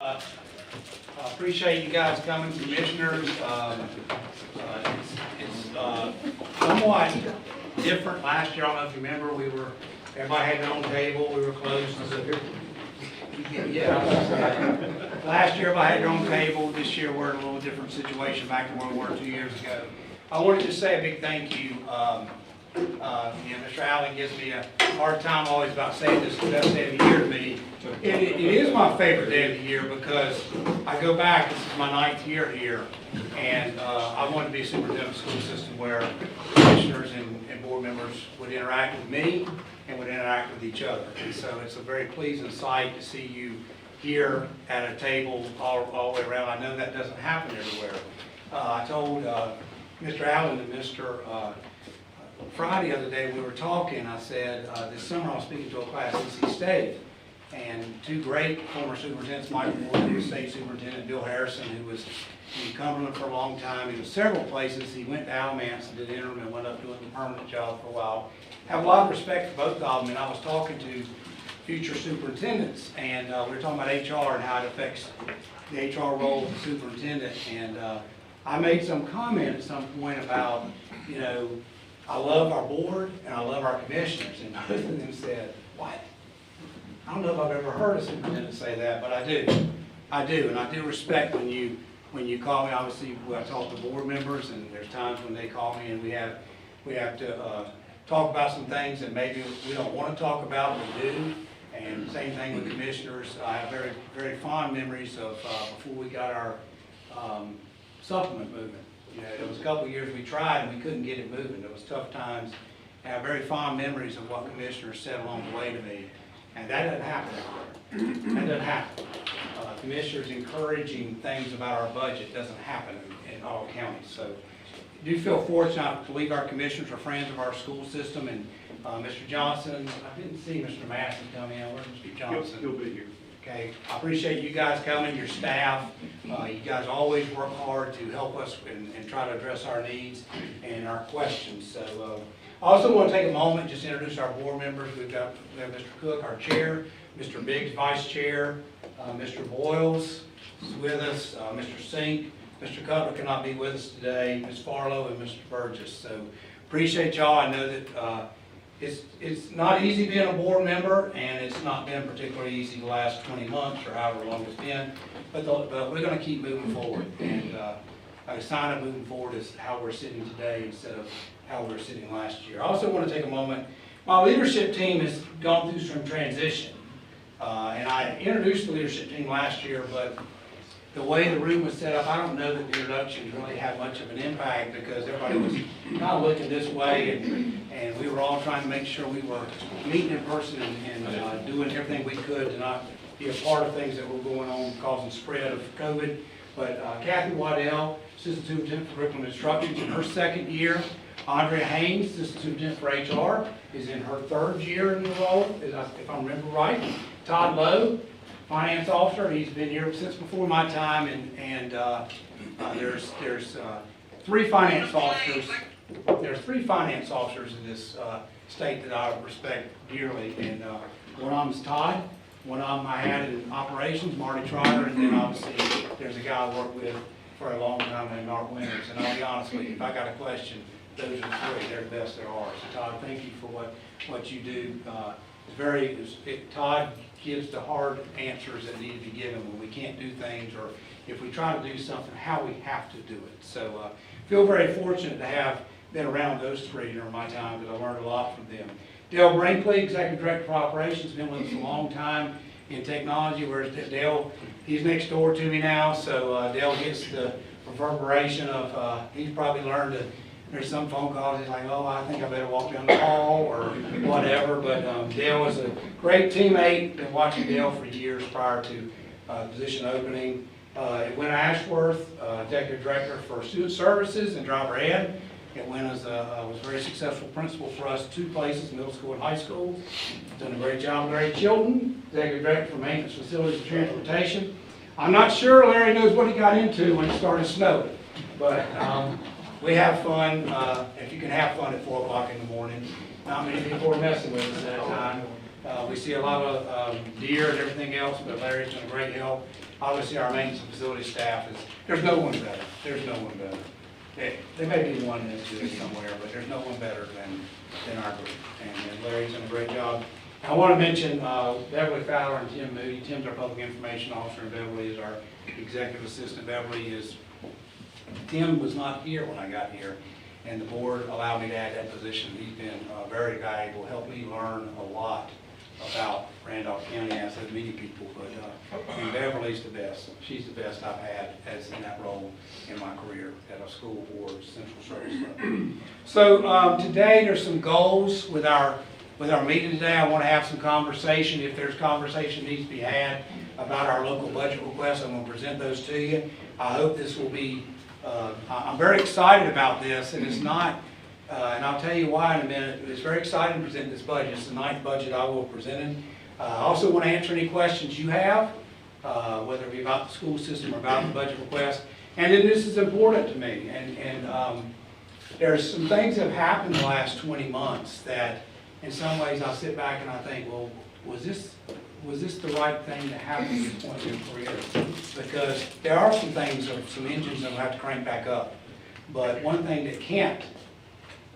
I appreciate you guys coming, commissioners. It's somewhat different last year. I don't know if you remember, everybody had their own table, we were closed. Yeah. Last year everybody had their own table. This year we're in a little different situation back to where we were 2 years ago. I wanted to say a big thank you. Mr. Allen gives me a hard time always about saying this is the best day of the year to me. It is my favorite day of the year because I go back, this is my 9th year here, and I wanted to be a superintendent of the school system where commissioners and board members would interact with me and would interact with each other. And so it's a very pleasing sight to see you here at a table all the way around. I know that doesn't happen everywhere. I told Mr. Allen and Mr. Friday the other day, we were talking, I said, this summer I was speaking to a class at NC State, and two great former superintendents, Michael Moore, who was state superintendent, Bill Harrison, who was in Cumberland for a long time. He was several places. He went to Alamance and did interim and went up doing the permanent job for a while. I have a lot of respect for both of them, and I was talking to future superintendents, and we were talking about HR and how it affects the HR role of the superintendent, and I made some comment at some point about, you know, I love our board and I love our commissioners, and both of them said, what? I don't know if I've ever heard a superintendent say that, but I do, and I do respect when you call me. Obviously, I talk to board members, and there's times when they call me and we have to talk about some things that maybe we don't want to talk about, but we do. And same thing with commissioners. I have very, very fond memories of before we got our supplement movement. You know, there was a couple of years we tried and we couldn't get it moving. There was tough times. I have very fond memories of what commissioners said along the way to me, and that doesn't happen everywhere. That doesn't happen. Commissioners encouraging things about our budget doesn't happen in all counties. So I do feel fortunate to believe our commissioners are friends of our school system, and Mr. Johnson, I didn't see Mr. Massey come in. Where's Mr. Johnson? He'll be here. Okay, I appreciate you guys coming, your staff. You guys always work hard to help us and try to address our needs and our questions. So I also want to take a moment just to introduce our board members. We have Mr. Cook, our chair, Mr. Biggs, vice chair, Mr. Boyles is with us, Mr. Sink, Mr. Cutler cannot be with us today, Ms. Farlow, and Mr. Burgess. So appreciate y'all. I know that it's not easy being a board member, and it's not been particularly easy the last 20 months or however long it's been, but we're going to keep moving forward, and a sign of moving forward is how we're sitting today instead of how we were sitting last year. I also want to take a moment. My leadership team has gone through some transition, and I introduced the leadership team last year, but the way the room was set up, I don't know that the introductions really had much of an impact because everybody was kind of looking this way, and we were all trying to make sure we were meeting in person and doing everything we could to not be a part of things that were going on causing spread of COVID. But Kathy Waddell, Assistant Superintendent for Curriculum Instruction, in her 2nd year. Andrea Haynes, Assistant Superintendent for HR, is in her 3rd year in the role, if I remember right. Todd Lowe, Finance Officer, he's been here since before my time, and there's 3 finance officers. There's 3 finance officers in this state that I respect dearly, and one of them is Todd. One of them I had in operations, Marty Trotter, and then obviously there's a guy I worked with for a long time named Art Winters. And I'll be honest with you, if I got a question, those are the 3. They're the best there are. So Todd, thank you for what you do. Todd gives the hard answers that need to be given when we can't do things, or if we try to do something, how we have to do it. So feel very fortunate to have been around those 3 during my time because I learned a lot from them. Dale Brinkley, Executive Director for Operations, been with us a long time in technology. Whereas Dale, he's next door to me now, so Dale gets the reverberation of, he's probably learned that there's some phone calls, he's like, oh, I think I better walk down the hall or whatever, but Dale was a great teammate. Been watching Dale for years prior to the position opening. Edwina Ashworth, Executive Director for Student Services and Driver Ed. Edwina was a very successful principal for us 2 places, middle school and high school. Done a great job with Larry Chilton, Executive Director for Maintenance, Facilities, and Transportation. I'm not sure Larry knows what he got into when it started snowing, but we have fun. If you can have fun at 4 o'clock in the morning. Not many people were messing with us at that time. We see a lot of deer and everything else, but Larry's done a great help. Obviously, our maintenance and facility staff there's no one better. There's no one better. There may be one that's good somewhere, but there's no one better than our group. And Larry's done a great job. I want to mention Beverly Fowler and Tim Moody. Tim's our public information officer, and Beverly is our executive assistant. Tim was not here when I got here, and the board allowed me to add that position. He's been very valuable, helped me learn a lot about Randolph County, as have many people, but and Beverly's the best. She's the best I've had as in that role in my career at a school board, central service level. So today there's some goals with our meeting today. I want to have some conversation. If there's conversation needs to be had about our local budget requests, I'm going to present those to you. I hope this will be, I'm very excited about this, and it's not, and I'll tell you why in a minute. It's very exciting to present this budget. It's the 9th budget I will present. I also want to answer any questions you have, whether it be about the school system or about the budget request. And then this is important to me. And there's some things that have happened in the last 20 months that in some ways I sit back and I think, well, was this the right thing to happen at this point in your career? Because there are some things, some engines that will have to crank back up. But one thing that can't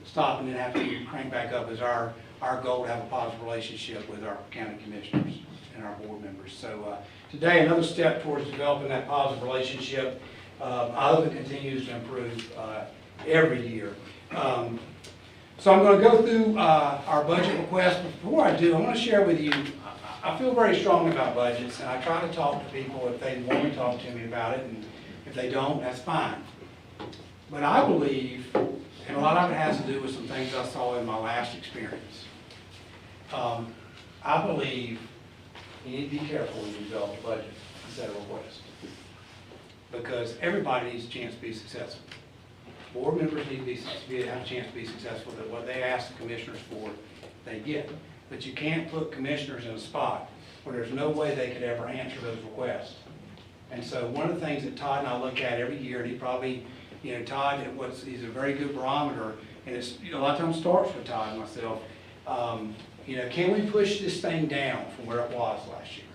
stop and then have to crank back up is our goal to have a positive relationship with our county commissioners and our board members. So today, another step towards developing that positive relationship. I hope it continues to improve every year. So I'm going to go through our budget request. Before I do, I want to share with you, I feel very strongly about budgets, and I try to talk to people if they want to talk to me about it, and if they don't, that's fine. But I believe, and a lot of it has to do with some things I saw in my last experience, I believe you need to be careful when you develop a budget instead of a request, because everybody needs a chance to be successful. Board members need to have a chance to be successful, that what they ask the commissioners for, they get. But you can't put commissioners in a spot where there's no way they could ever answer those requests. And so one of the things that Todd and I look at every year, and he probably, Todd, he's a very good barometer, and it's, a lot of times starts with Todd and myself. Can we push this thing down from where it was last year?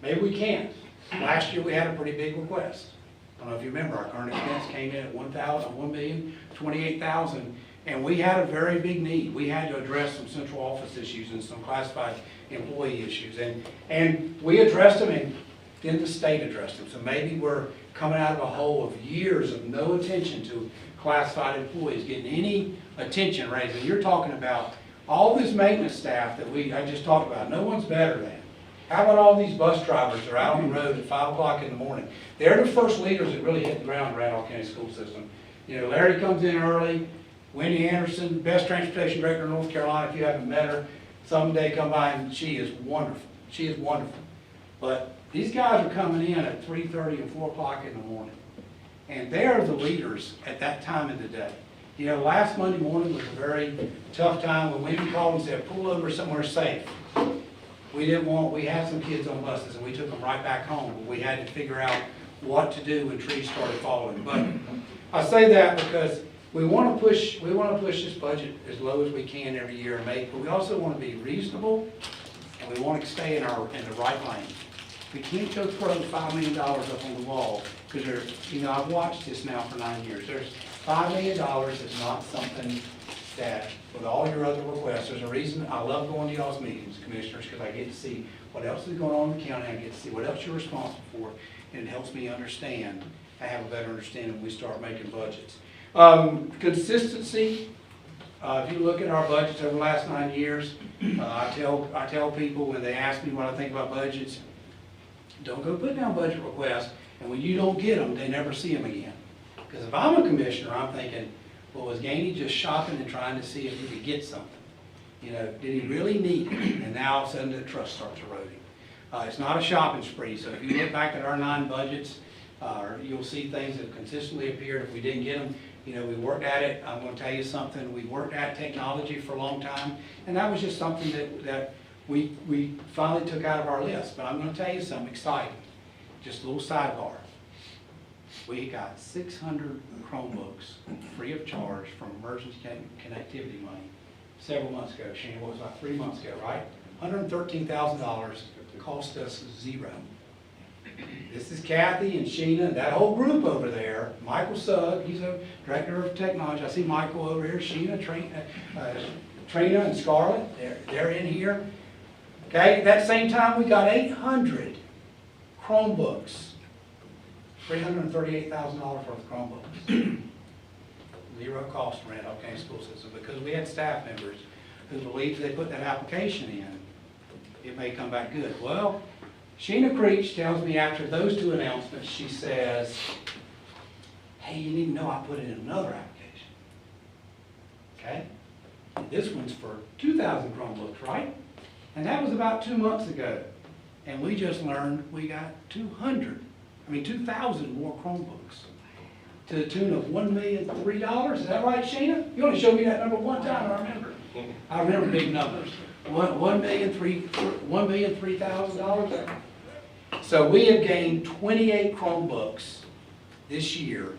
Maybe we can. Last year we had a pretty big request. I don't know if you remember, our current expense came in at $1,028,000, and we had a very big need. We had to address some central office issues and some classified employee issues, and we addressed them, and then the state addressed them. So maybe we're coming out of a hole of years of no attention to classified employees, getting any attention raised. And you're talking about all this maintenance staff that I just talked about. No one's better than. How about all these bus drivers that are out on the road at 5 o'clock in the morning? They're the first leaders that really hit the ground in the Randolph County School System. Larry comes in early. Wendy Anderson, best transportation director in North Carolina. If you haven't met her, someday come by, and she is wonderful. She is wonderful. But these guys are coming in at 3:30 and 4 o'clock in the morning. And they are the leaders at that time of the day. Last Monday morning was a very tough time when Wendy called and said, pull over somewhere safe. We had some kids on buses, and we took them right back home. But we had to figure out what to do when trees started falling. But I say that because we want to push this budget as low as we can every year, but we also want to be reasonable, and we want to stay in the right lane. We can't go throw $5 million up on the wall, because I've watched this now for 9 years. There's $5 million is not something that, with all your other requests, there's a reason I love going to y'all's meetings, commissioners, because I get to see what else is going on in the county. I get to see what else you're responsible for, and it helps me understand. I have a better understanding when we start making budgets. Consistency. If you look at our budgets over the last 9 years, I tell people when they ask me what I think about budgets, don't go put down budget requests, and when you don't get them, they never see them again. Because if I'm a commissioner, I'm thinking, well, was Gainey just shopping and trying to see if he could get something? Did he really need it? And now all of a sudden the trust starts eroding. It's not a shopping spree. So if you look back at our 9 budgets, you'll see things that have consistently appeared. If we didn't get them, we worked at it. I'm going to tell you something. We worked at technology for a long time, and that was just something that we finally took out of our list. But I'm going to tell you something exciting. Just a little sidebar. We got 600 Chromebooks free of charge from emergency connectivity money several months ago. Shane, what was about 3 months ago, right? $113,000 cost us $0. This is Kathy and Sheena, that whole group over there. Michael Sugg, he's a director of technology. I see Michael over here, Sheena, Trina and Scarlett, they're in here. Okay, at that same time, we got 800 Chromebooks, $338,000 worth of Chromebooks. Zero cost to Randolph County School System, because we had staff members who believed they put that application in, it may come back good. Well, Sheena Creech tells me after those two announcements, she says, hey, you need to know I put in another application. Okay? This one's for 2,000 Chromebooks, right? And that was about 2 months ago. And we just learned we got 2,000 more Chromebooks to the tune of $1,003,000. Is that right, Sheena? You only showed me that number one time, I remember big numbers. $1,003,000. So we have gained 28 Chromebooks this year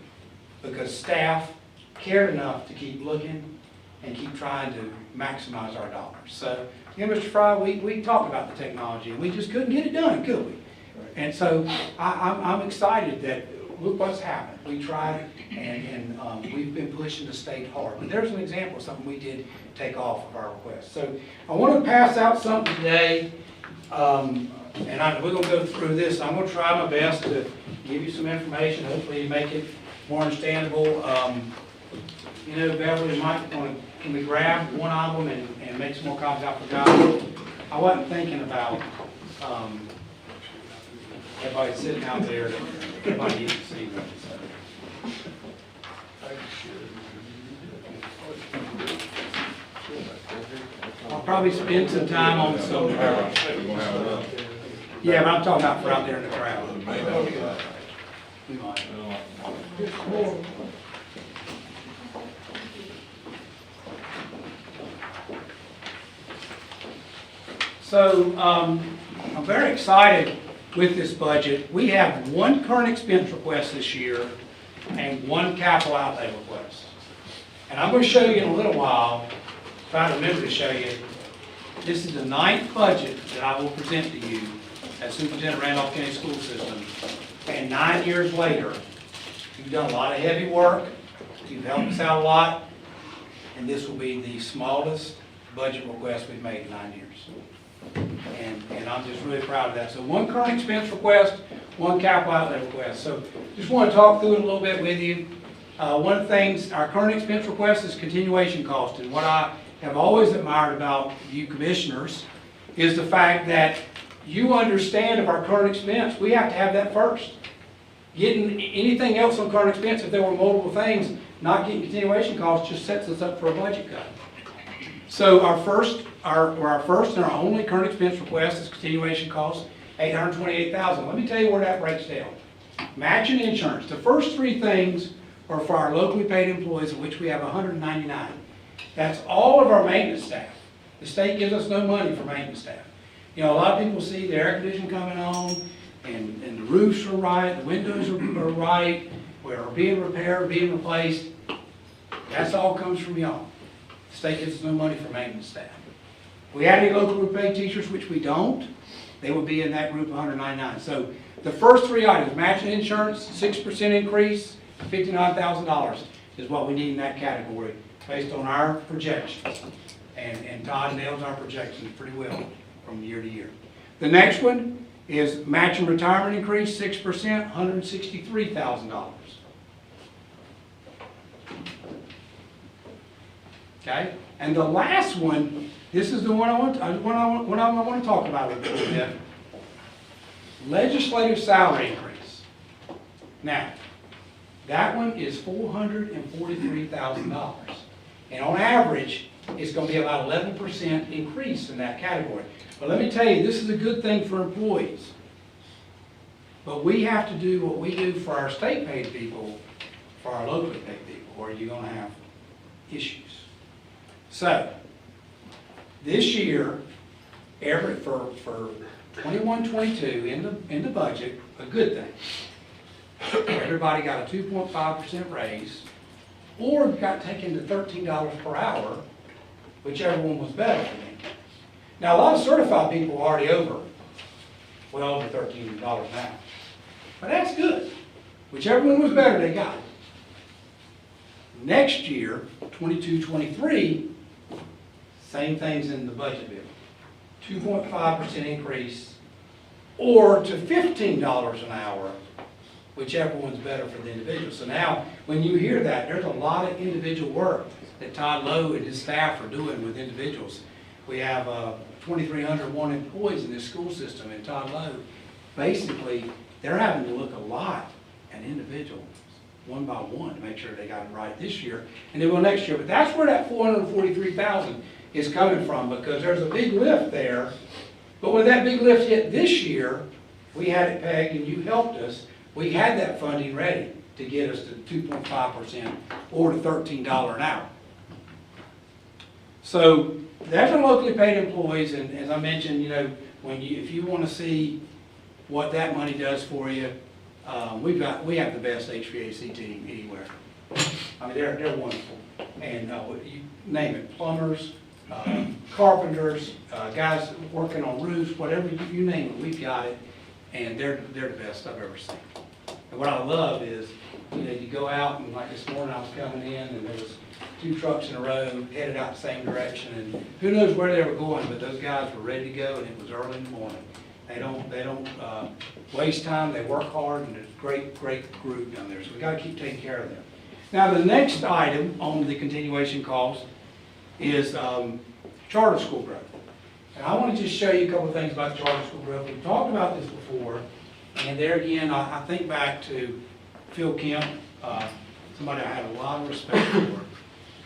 because staff cared enough to keep looking and keep trying to maximize our dollars. So, Mr. Fry, we talked about the technology and we just couldn't get it done, could we? And so I'm excited that look what's happened. We tried and we've been pushing the state hard. But there's an example of something we did take off of our request. So I want to pass out something today, and we're going to go through this. I'm going to try my best to give you some information, hopefully make it more understandable. You know, Beverly and Mike, can we grab one of them and make some more copies? I forgot. I wasn't thinking about everybody sitting out there. Everybody needs to see them. I'll probably spend some time on some. Yeah, but I'm talking about for out there in the crowd. We might. So I'm very excited with this budget. We have one current expense request this year and one capital outlay request. And I'm going to show you in a little while, if I remember to show you, this is the 9th budget that I will present to you as Superintendent of Randolph County School System. And 9 years later, you've done a lot of heavy work, you've helped us out a lot, and this will be the smallest budget request we've made in 9 years. And I'm just really proud of that. So one current expense request, one capital outlay request. So just want to talk through it a little bit with you. One of the things, our current expense request is continuation cost. And what I have always admired about you commissioners is the fact that you understand of our current expense, we have to have that first. Getting anything else on current expense, if there were multiple things, not getting continuation costs just sets us up for a budget cut. So our first and our only current expense request is continuation costs, $828,000. Let me tell you where that breaks down. Matching insurance. The first three things are for our locally paid employees, of which we have 199. That's all of our maintenance staff. The state gives us no money for maintenance staff. You know, a lot of people see the air conditioning coming on, and the roofs are right, the windows are right, we're being repaired, being replaced. That's all comes from y'all. The state gives us no money for maintenance staff. We had any locally paid teachers, which we don't, they would be in that group of 199. So the first three items, matching insurance, 6% increase, $59,000 is what we need in that category based on our projections. And Todd nails our projections pretty well from year to year. The next one is matching retirement increase, 6%, $163,000. Okay, and the last one, this is the one I want to talk about a little bit. Legislative salary increase. Now, that one is $443,000, and on average, it's going to be about 11% increase in that category. But let me tell you, this is a good thing for employees. But we have to do what we do for our state paid people, for our locally paid people, or you're going to have issues. So, this year, for 21-22 in the budget, a good thing. Everybody got a 2.5% raise, or got taken to $13 per hour, whichever one was better for me. Now, a lot of certified people are already over $13 an hour. But that's good. Whichever one was better, they got it. Next year, 22-23, same things in the budget bill. 2.5% increase, or to $15 an hour, whichever one's better for the individual. So now, when you hear that, there's a lot of individual work that Todd Lowe and his staff are doing with individuals. We have 2,301 employees in this school system, and Todd Lowe, basically, they're having to look a lot at individuals, one by one, to make sure they got it right this year, and they will next year. But that's where that $443,000 is coming from, because there's a big lift there. But when that big lift hit this year, we had it pegged, and you helped us. We had that funding ready to get us to 2.5% or to $13 an hour. So that's our locally paid employees, and as I mentioned, you know, if you want to see what that money does for you, we have the best HVAC team anywhere. I mean, they're wonderful, and you name it, plumbers, carpenters, guys working on roofs, whatever you name it, we've got it, and they're the best I've ever seen. And what I love is, you know, you go out, and like this morning I was coming in, and there was 2 trucks in a row headed out the same direction, and who knows where they were going, but those guys were ready to go, and it was early in the morning. They don't waste time, they work hard, and it's a great group down there, so we gotta keep taking care of them. Now, the next item on the continuation cost is charter school growth. And I want to just show you a couple of things about charter school growth. We've talked about this before, and there again, I think back to Phil Kemp, somebody I had a lot of respect for.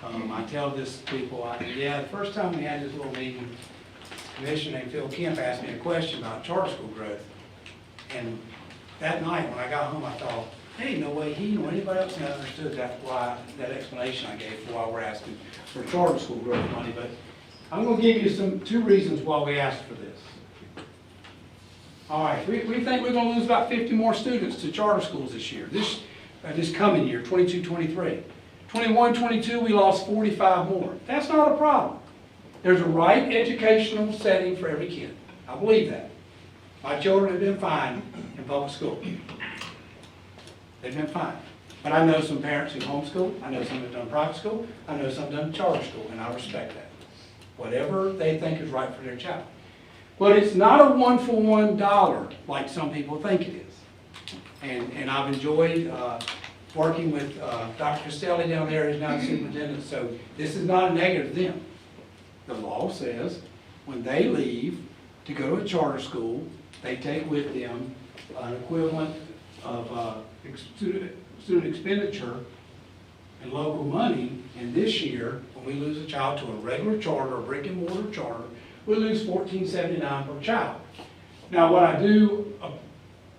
I tell this to people, the first time we had this little meeting, a commissioner named Phil Kemp asked me a question about charter school growth. And that night when I got home, I thought, hey, no way he nor anybody else understood that explanation I gave for why we're asking for charter school growth money. But I'm going to give you 2 reasons why we asked for this. All right, we think we're going to lose about 50 more students to charter schools this year, this coming year, 22-23. 21-22, we lost 45 more. That's not a problem. There's a right educational setting for every kid. I believe that. My children have been fine in public school. They've been fine. But I know some parents who homeschool, I know some have done private school, I know some have done charter school, and I respect that. Whatever they think is right for their child. But it's not a one-for-one dollar like some people think it is. And I've enjoyed working with Dr. Costelli down there, who's now the superintendent, so this is not a negative to them. The law says when they leave to go to a charter school, they take with them an equivalent of student expenditure and local money. And this year, when we lose a child to a regular charter, a brick and mortar charter, we lose $14.79 per child. Now, what I do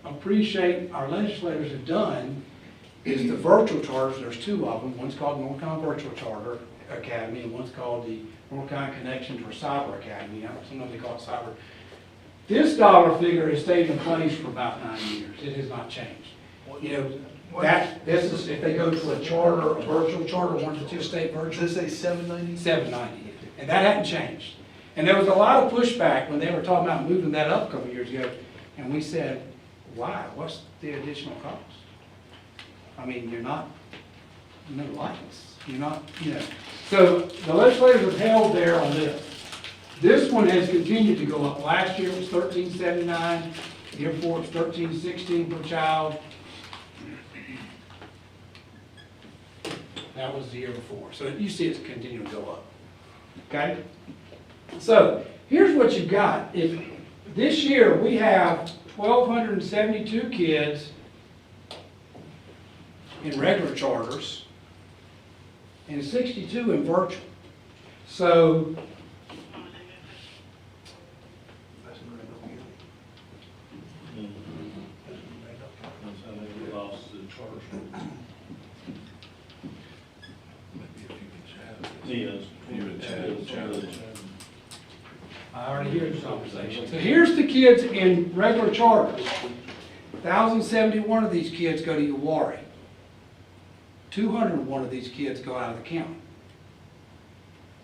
appreciate our legislators have done is the virtual charters. There's 2 of them. One's called North Carolina Virtual Charter Academy, and one's called the North Carolina Connection to Cyber Academy. Sometimes they call it cyber. This dollar figure has stayed in place for about 9 years. It has not changed. You know, this is if they go to a charter, a virtual charter, 1 to 2 state virtual. Does it say $7.90? $7.90, and that hadn't changed. And there was a lot of pushback when they were talking about moving that up a couple of years ago, and we said, why? What's the additional cost? I mean, you're not, no lights, you're not, you know. So the legislators have held there on this. This one has continued to go up. Last year it was $13.79. The year before it was $13.16 per child. That was the year before. So you see it's continuing to go up. Okay? So here's what you've got. If this year we have 1,272 kids in regular charters and 62 in virtual. So I already hear this conversation. So here's the kids in regular charters. 1,071 of these kids go to Uwharrie. 201 of these kids go out of the county.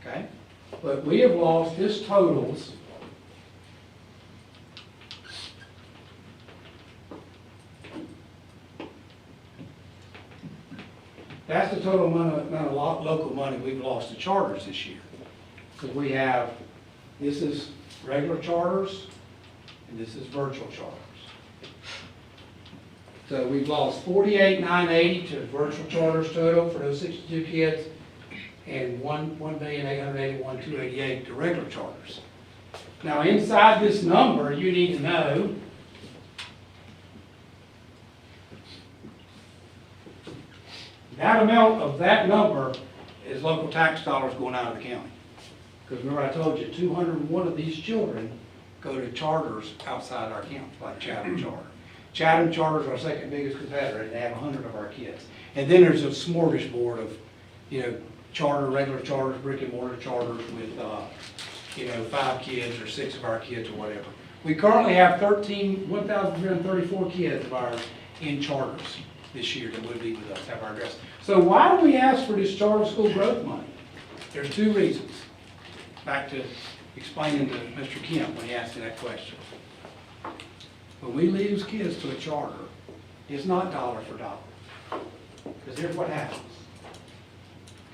Okay? But we have lost, this totals That's the total amount of local money we've lost to charters this year. Because we have, this is regular charters, and this is virtual charters. So we've lost 48,980 to virtual charters total for those 62 kids, and 1,881,288 to regular charters. Now inside this number, you need to know that amount of that number is local tax dollars going out of the county. Because remember I told you, 201 of these children go to charters outside our county, like Chatham Charter. Chatham Charter is our second biggest competitor, and they have 100 of our kids. And then there's a smorgasbord of, charter, regular charters, brick and mortar charters with, 5 kids or 6 of our kids or whatever. We currently have 1,334 kids of ours in charters this year that would be with us, have our address. So why do we ask for this charter school growth money? There's 2 reasons. Back to explaining to Mr. Kemp when he asked me that question. When we lose kids to a charter, it's not dollar for dollar. Because here's what happens.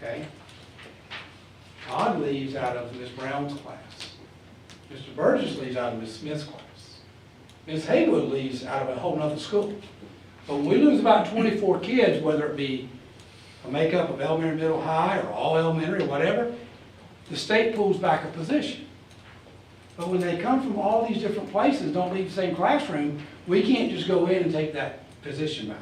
Okay? Todd leaves out of Miss Brown's class. Mr. Burgess leaves out of Miss Smith's class. Miss Haywood leaves out of a whole nother school. But when we lose about 24 kids, whether it be a makeup of elementary, middle, high, or all elementary, or whatever, the state pulls back a position. But when they come from all these different places, don't leave the same classroom, we can't just go in and take that position back.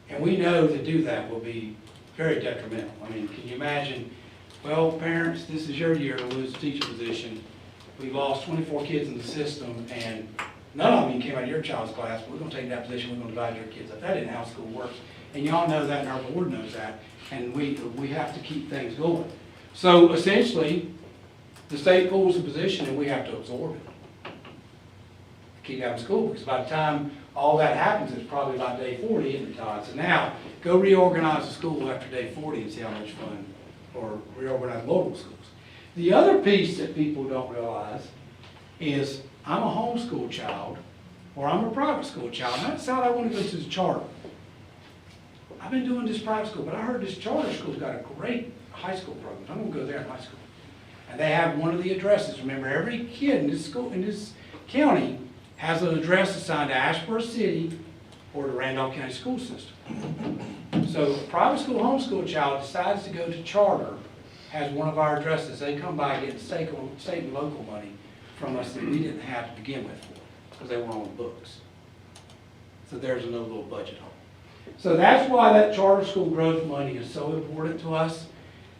And we know to do that will be very detrimental. I mean, can you imagine, well, parents, this is your year to lose a teacher position. We've lost 24 kids in the system, and none of them came out of your child's class. We're going to take that position, we're going to divide your kids up. That isn't how school works. And y'all know that, and our board knows that. And we have to keep things going. So essentially, the state pulls a position and we have to absorb it. Keep out of school, because by the time all that happens, it's probably about day 40, isn't it, Todd? So now, go reorganize the school after day 40 and see how much fun, or reorganize local schools. The other piece that people don't realize is I'm a homeschool child, or I'm a private school child, and I decide I want to go to the charter. I've been doing this private school, but I heard this charter school's got a great high school program. I'm going to go there in high school. And they have one of the addresses. Remember, every kid in this school, in this county, has an address assigned to Ashburn City or the Randolph County School System. So a private school, homeschool child decides to go to charter, has one of our addresses. They come by getting state and local money from us that we didn't have to begin with, because they were on the books. So there's another little budget hole. So that's why that charter school growth money is so important to us.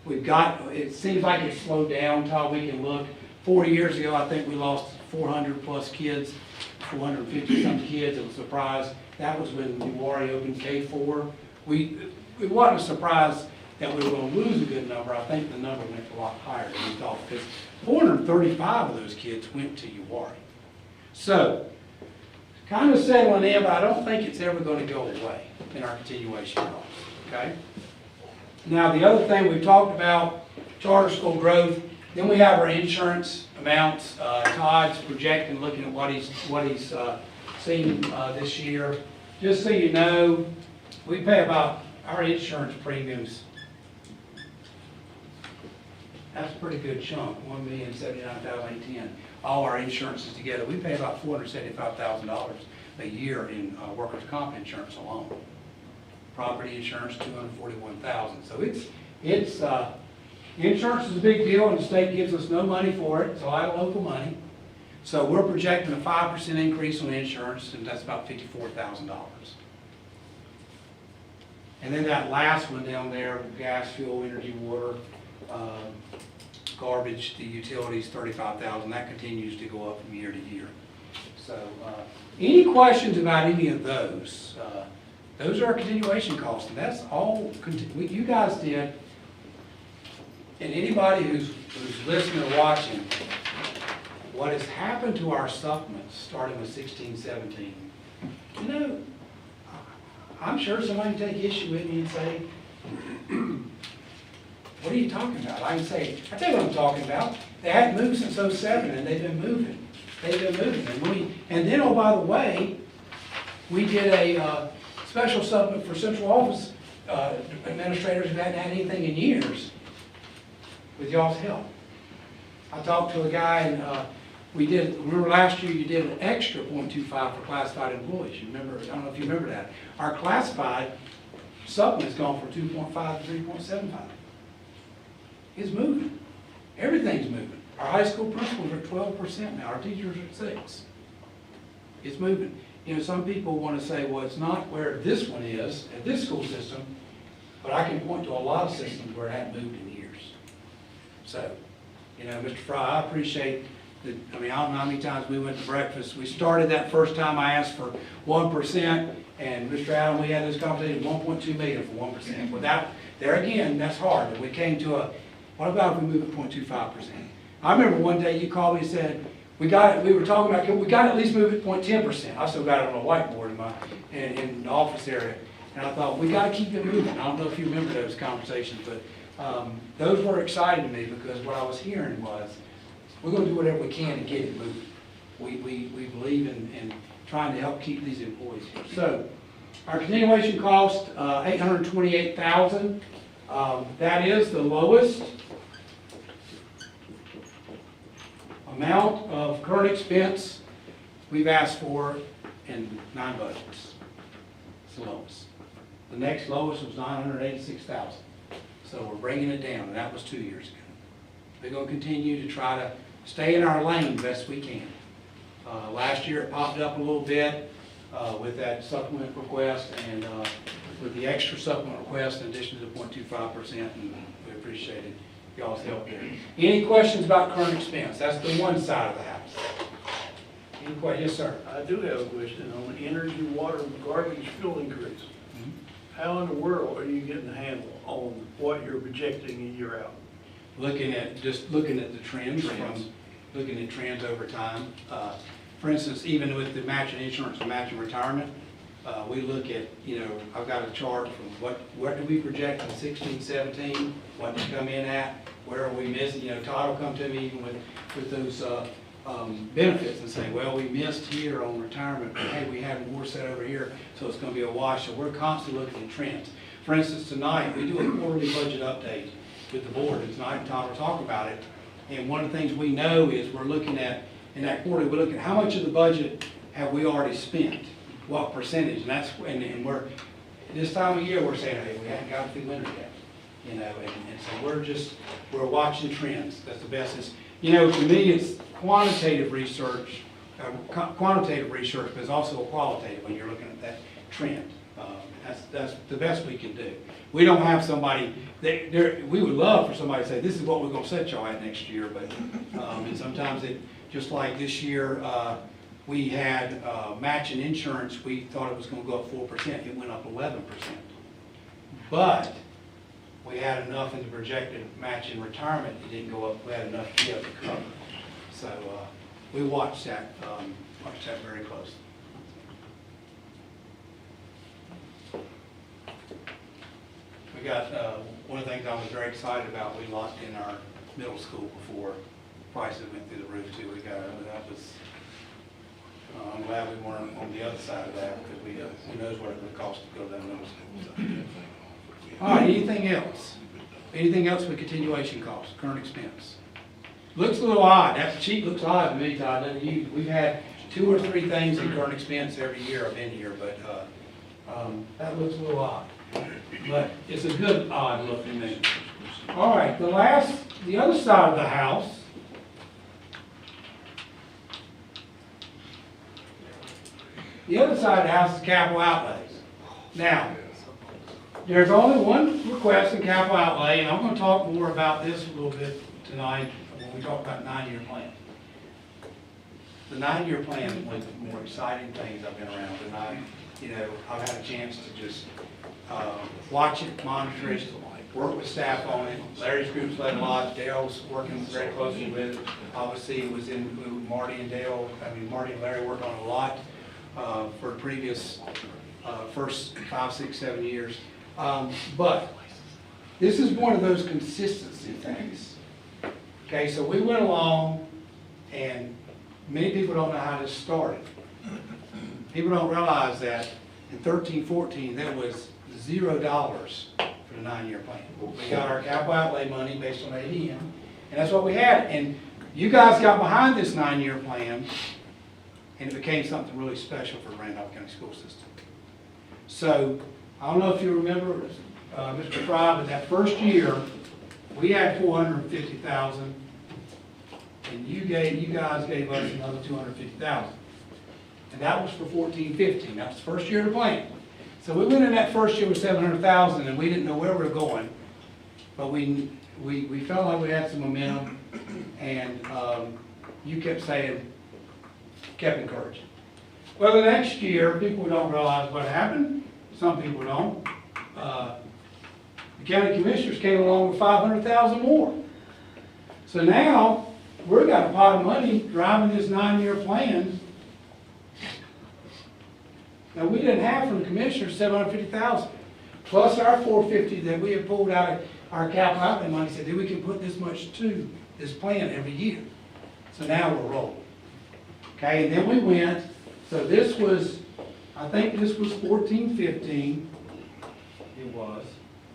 We've got, it seems like it's slowed down, Todd, we can look. 4 years ago, I think we lost 400 plus kids, 450 some kids. It was a surprise. That was when Uwharrie opened K4. It wasn't a surprise that we were going to lose a good number. I think the number went a lot higher than we thought, because 435 of those kids went to Uwharrie. So, kind of settling in, but I don't think it's ever going to go away in our continuation costs, okay? Now, the other thing we've talked about, charter school growth, then we have our insurance amounts. Todd's projecting, looking at what he's seen this year. Just so you know, we pay about, our insurance premiums, that's a pretty good chunk, $1,079,810. All our insurances together, we pay about $475,000 a year in workers' comp insurance alone. Property insurance, $241,000. So insurance is a big deal, and the state gives us no money for it. It's a lot of local money. So we're projecting a 5% increase on insurance, and that's about $54,000. And then that last one down there, gas, fuel, energy, water, garbage, the utilities, $35,000. That continues to go up from year to year. So any questions about any of those? Those are our continuation costs, and that's all you guys did. And anybody who's listening or watching, what has happened to our supplements starting with 16, 17, you know, I'm sure somebody can take issue with me and say, what are you talking about? I can say, I tell you what I'm talking about. They hadn't moved since 07, and they've been moving. They've been moving. And then, oh, by the way, we did a special supplement for central office administrators who hadn't had anything in years with y'all's help. I talked to a guy and remember last year you did an extra 0.25 for classified employees. You remember, I don't know if you remember that. Our classified supplement's gone from 2.5 to 3.75. It's moving. Everything's moving. Our high school principals are 12% now. Our teachers are at 6%. It's moving. You know, some people want to say, well, it's not where this one is at this school system, but I can point to a lot of systems where it hadn't moved in years. So, you know, Mr. Fry, I appreciate that. I mean, I don't know how many times we went to breakfast. We started that first time I asked for 1%, and Mr. Allen, we had this conversation, 1.2 million for 1%. Without, there again, that's hard. And we came to a, what about if we move it 0.25%? I remember one day you called me and said, we were talking about, we got to at least move it 0.10%. I still got it on a whiteboard in the office area. And I thought, we got to keep it moving. I don't know if you remember those conversations, but those were exciting to me because what I was hearing was, we're going to do whatever we can to get it moving. We believe in trying to help keep these employees here. So, our continuation cost, $828,000. That is the lowest amount of current expense we've asked for in 9 budgets. It's the lowest. The next lowest was $986,000. So we're bringing it down, and that was 2 years ago. We're going to continue to try to stay in our lane best we can. Last year it popped up a little bit with that supplement request and with the extra supplement request in addition to the 0.25%, and we appreciated y'all's help there. Any questions about current expense? That's the one side of the house. Any questions? Yes, sir. I do have a question on the energy, water, garbage fuel increase. How in the world are you getting a handle on what you're projecting a year out? Looking at the trends looking at trends over time. For instance, even with the matching insurance and matching retirement, we look at, you know, I've got a chart from what do we project in 16, 17, what to come in at, where are we missing, you know, Todd will come to me even with those benefits and say, well, we missed here on retirement, but hey, we have more set over here, so it's going to be a wash. So we're constantly looking at trends. For instance, tonight we do a quarterly budget update with the board, and tonight Todd will talk about it. And one of the things we know is we're looking at, in that quarterly, we're looking at how much of the budget have we already spent, what percentage, and we're, this time of year, we're saying, hey, we haven't gotten through winter yet, you know, and so we're watching trends. That's the best. You know, to me, it's quantitative research, but it's also a qualitative when you're looking at that trend. That's the best we can do. We don't have somebody, we would love for somebody to say, this is what we're going to set y'all at next year, but and sometimes just like this year, we had matching insurance, we thought it was going to go up 4%, it went up 11%. But we had enough in the projected matching retirement, it didn't go up, we had enough to cover. So we watched that very closely. We got, one of the things I was very excited about, we locked in our middle school before prices went through the roof too. That was, I'm glad we weren't on the other side of that because who knows what it would cost to go down middle school. So. All right, anything else? Anything else with continuation costs, current expense? Looks a little odd. That sheet looks odd to me, Todd. Doesn't it? We've had 2 or 3 things in current expense every year I've been here, but that looks a little odd. But it's a good odd look to me. All right, the other side of the house. The other side of the house is capital outlays. Now, there's only one request in capital outlay, and I'm going to talk more about this a little bit tonight when we talk about 9-year plan. The 9-year plan is one of the more exciting things I've been around, and I've had a chance to just watch it, monitor it, work with staff on it. Larry's group's led a lot. Dale's working very closely with it. Obviously, it was in Marty and Dale. Marty and Larry worked on it a lot for the previous first 5, 6, 7 years. But this is one of those consistency things. Okay, so we went along, and many people don't know how this started. People don't realize that in 13, 14, there was $0 for the 9-year plan. We got our capital outlay money based on ADM, and that's what we had. And you guys got behind this 9-year plan, and it became something really special for the Randolph County School System. So, I don't know if you remember, Mr. Fry, but that first year, we had $450,000, and you guys gave us another $250,000. And that was for 14-15, that was the first year of the plan. So we went in that first year with $700,000, and we didn't know where we were going, but we felt like we had some momentum, and you kept saying, kept encouraging. Well, the next year, people don't realize what happened. Some people don't. The county commissioners came along with $500,000 more. So now, we've got a pot of money driving this 9-year plan. Now, we didn't have from the commissioners $750,000, plus our $450 that we have pulled out of our capital outlay money, said that we can put this much to this plan every year. So now we're rolling. Okay, and then we went, so this was, I think this was 14-15. It was,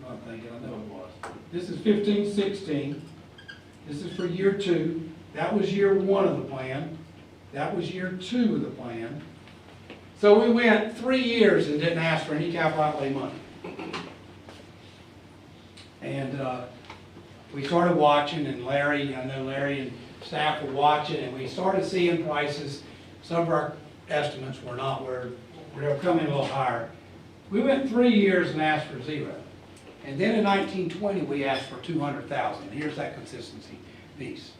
I'm not thinking, I know it was. This is 15-16. This is for year 2. That was year 1 of the plan. That was year 2 of the plan. So we went 3 years and didn't ask for any capital outlay money. And we started watching, and Larry, I know Larry and staff were watching, and we started seeing prices. Some of our estimates were not where they were coming a little higher. We went 3 years and asked for 0. And then in 1920, we asked for $200,000. Here's that consistency piece.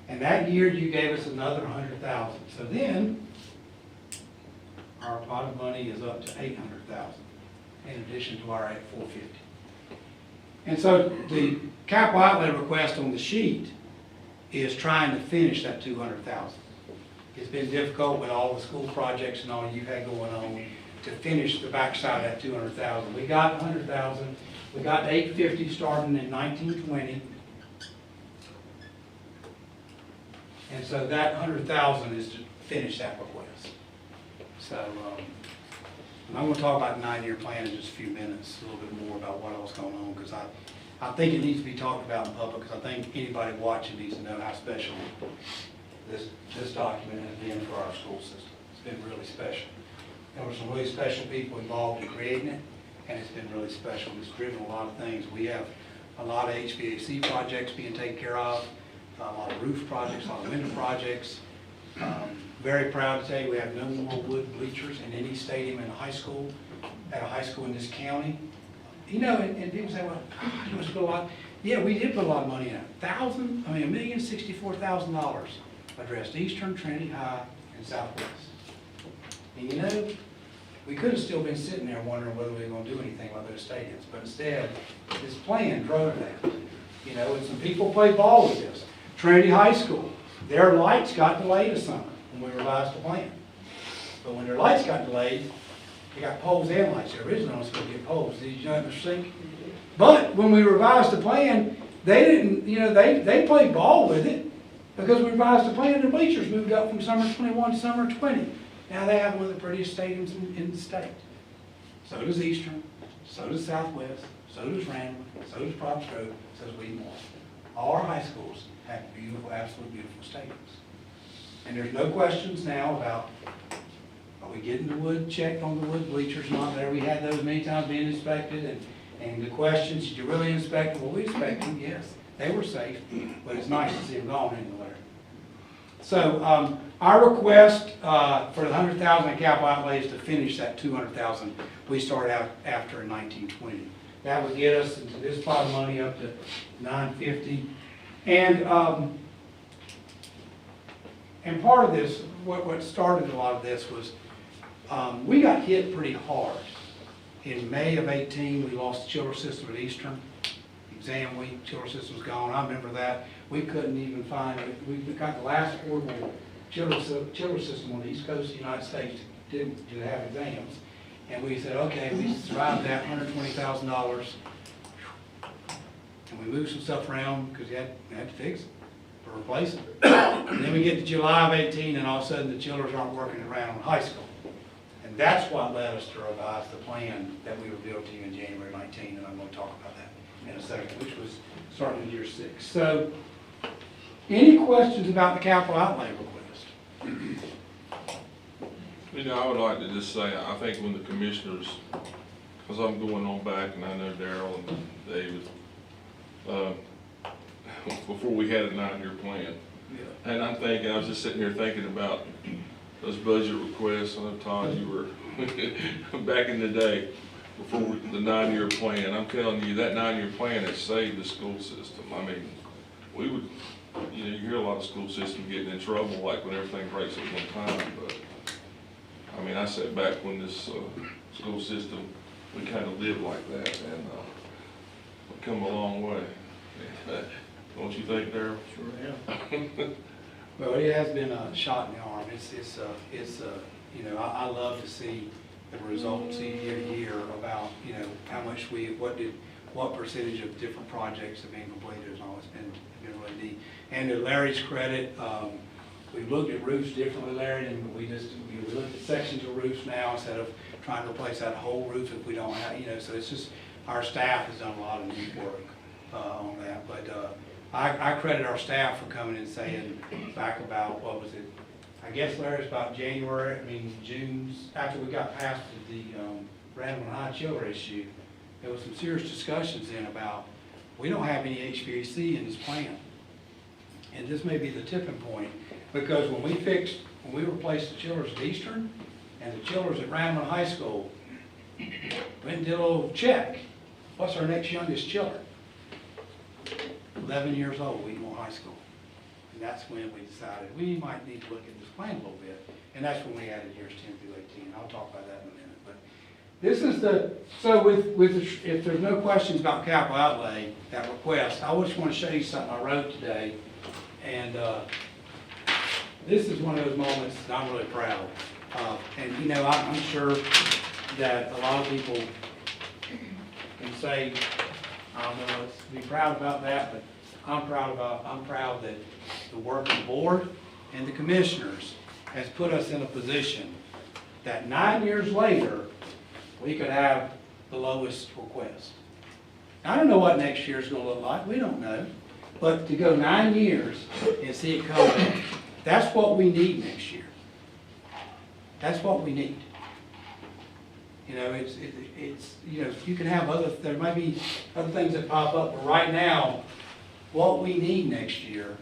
And that year, you gave us another $100,000. So then, our pot of money is up to $800,000 in addition to our $450,000. And so the capital outlay request on the sheet is trying to finish that $200,000. It's been difficult with all the school projects and all you've had going on to finish the backside of that $200,000. We got $100,000. We got $850 starting in 1920. And so that $100,000 is to finish that request. So I'm going to talk about the 9-year plan in just a few minutes, a little bit more about what else going on, because I think it needs to be talked about in public, because I think anybody watching needs to know how special this document has been for our school system. It's been really special. There were some really special people involved in creating it, and it's been really special. It's driven a lot of things. We have a lot of HVAC projects being taken care of, a lot of roof projects, a lot of window projects. Very proud to tell you we have no more wood bleachers in any stadium in a high school, in this county. You know, and people say, well, God, you must put a lot. Yeah, we did put a lot of money in it. $1,064,000 addressed Eastern, Trinity High, and Southwest. And you know, we could have still been sitting there wondering whether we were going to do anything about those stadiums, but instead, this plan drove that. You know, and some people play ball with this. Trinity High School, their lights got delayed a summer when we revised the plan. But when their lights got delayed, they got poles and lights. They originally was going to get poles. Did you know sink? But when we revised the plan, they didn't, you know, they played ball with it because we revised the plan. The bleachers moved up from summer 21 to summer 20. Now they have one of the prettiest stadiums in the state. So does Eastern, so does Southwest, so does Randall, so does Props Grove, so does Wheatmore. All our high schools have beautiful, absolutely beautiful stadiums. And there's no questions now about, are we getting the wood checked on the wood bleachers? Not there. We had those many times being inspected, and the questions, did you really inspect them? Well, we inspected them, yes. They were safe, but it's nice to see them gone anywhere. So our request for the $100,000 in capital outlay is to finish that $200,000 we started out after in 1920. That would get us into this pot of money up to $950. And part of this, what started a lot of this was we got hit pretty hard. In May of 18, we lost the chiller system at Eastern. Exam week, chiller system's gone. I remember that. We couldn't even find it. We got the last portable chiller system on the East Coast of the United States to have exams. And we said, okay, we survived that, $120,000. And we moved some stuff around because we had to fix it or replace it. And then we get to July of 18, and all of a sudden the chillers aren't working around high school. And that's what led us to revise the plan that we revealed to you in January 19, and I'm going to talk about that in a second, which was starting in year 6. So, any questions about the capital outlay request? You know, I would like to just say, I think when the commissioners, because I'm going on back, and I know Darrell and David, before we had a 9-year plan. Yeah. And I'm thinking, I was just sitting here thinking about those budget requests. I know, Todd, you were back in the day before the 9-year plan. I'm telling you, that 9-year plan has saved the school system. I mean, we would, you know, you hear a lot of school systems getting in trouble, like when everything breaks at one time, but I mean, I sat back when this school system, we kind of lived like that, and we've come a long way. Don't you think, Darrell? Sure have. Well, it has been a shot in the arm. You know, I love to see the results year to year about, you know, how much what percentage of different projects have been completed and all. It's been really neat. And to Larry's credit, we've looked at roofs differently, Larry, and we look at sections of roofs now instead of trying to replace that whole roof if we don't have, you know, so it's just, our staff has done a lot of neat work on that. But I credit our staff for coming and saying back about, what was it? I guess, Larry, it's about June, after we got past the Randall High chiller issue, there was some serious discussions then about, we don't have any HVAC in this plan. And this may be the tipping point, because when we replaced the chillers at Eastern and the chillers at Randall High School, went and did a little check. What's our next youngest chiller? 11 years old, Wheaton High School. And that's when we decided we might need to look at this plan a little bit. And that's when we added years 10 through 18. I'll talk about that in a minute. But this is if there's no questions about capital outlay, that request, I just want to show you something I wrote today. And this is one of those moments that I'm really proud of. And you know, I'm sure that a lot of people can say, I don't know, let's be proud about that, but I'm proud that the work of the board and the commissioners has put us in a position that 9 years later, we could have the lowest request. I don't know what next year's gonna look like, we don't know. But to go 9 years and see it come back, that's what we need next year. That's what we need. You know, it's you know, you can have there might be other things that pop up, but right now, what we need next year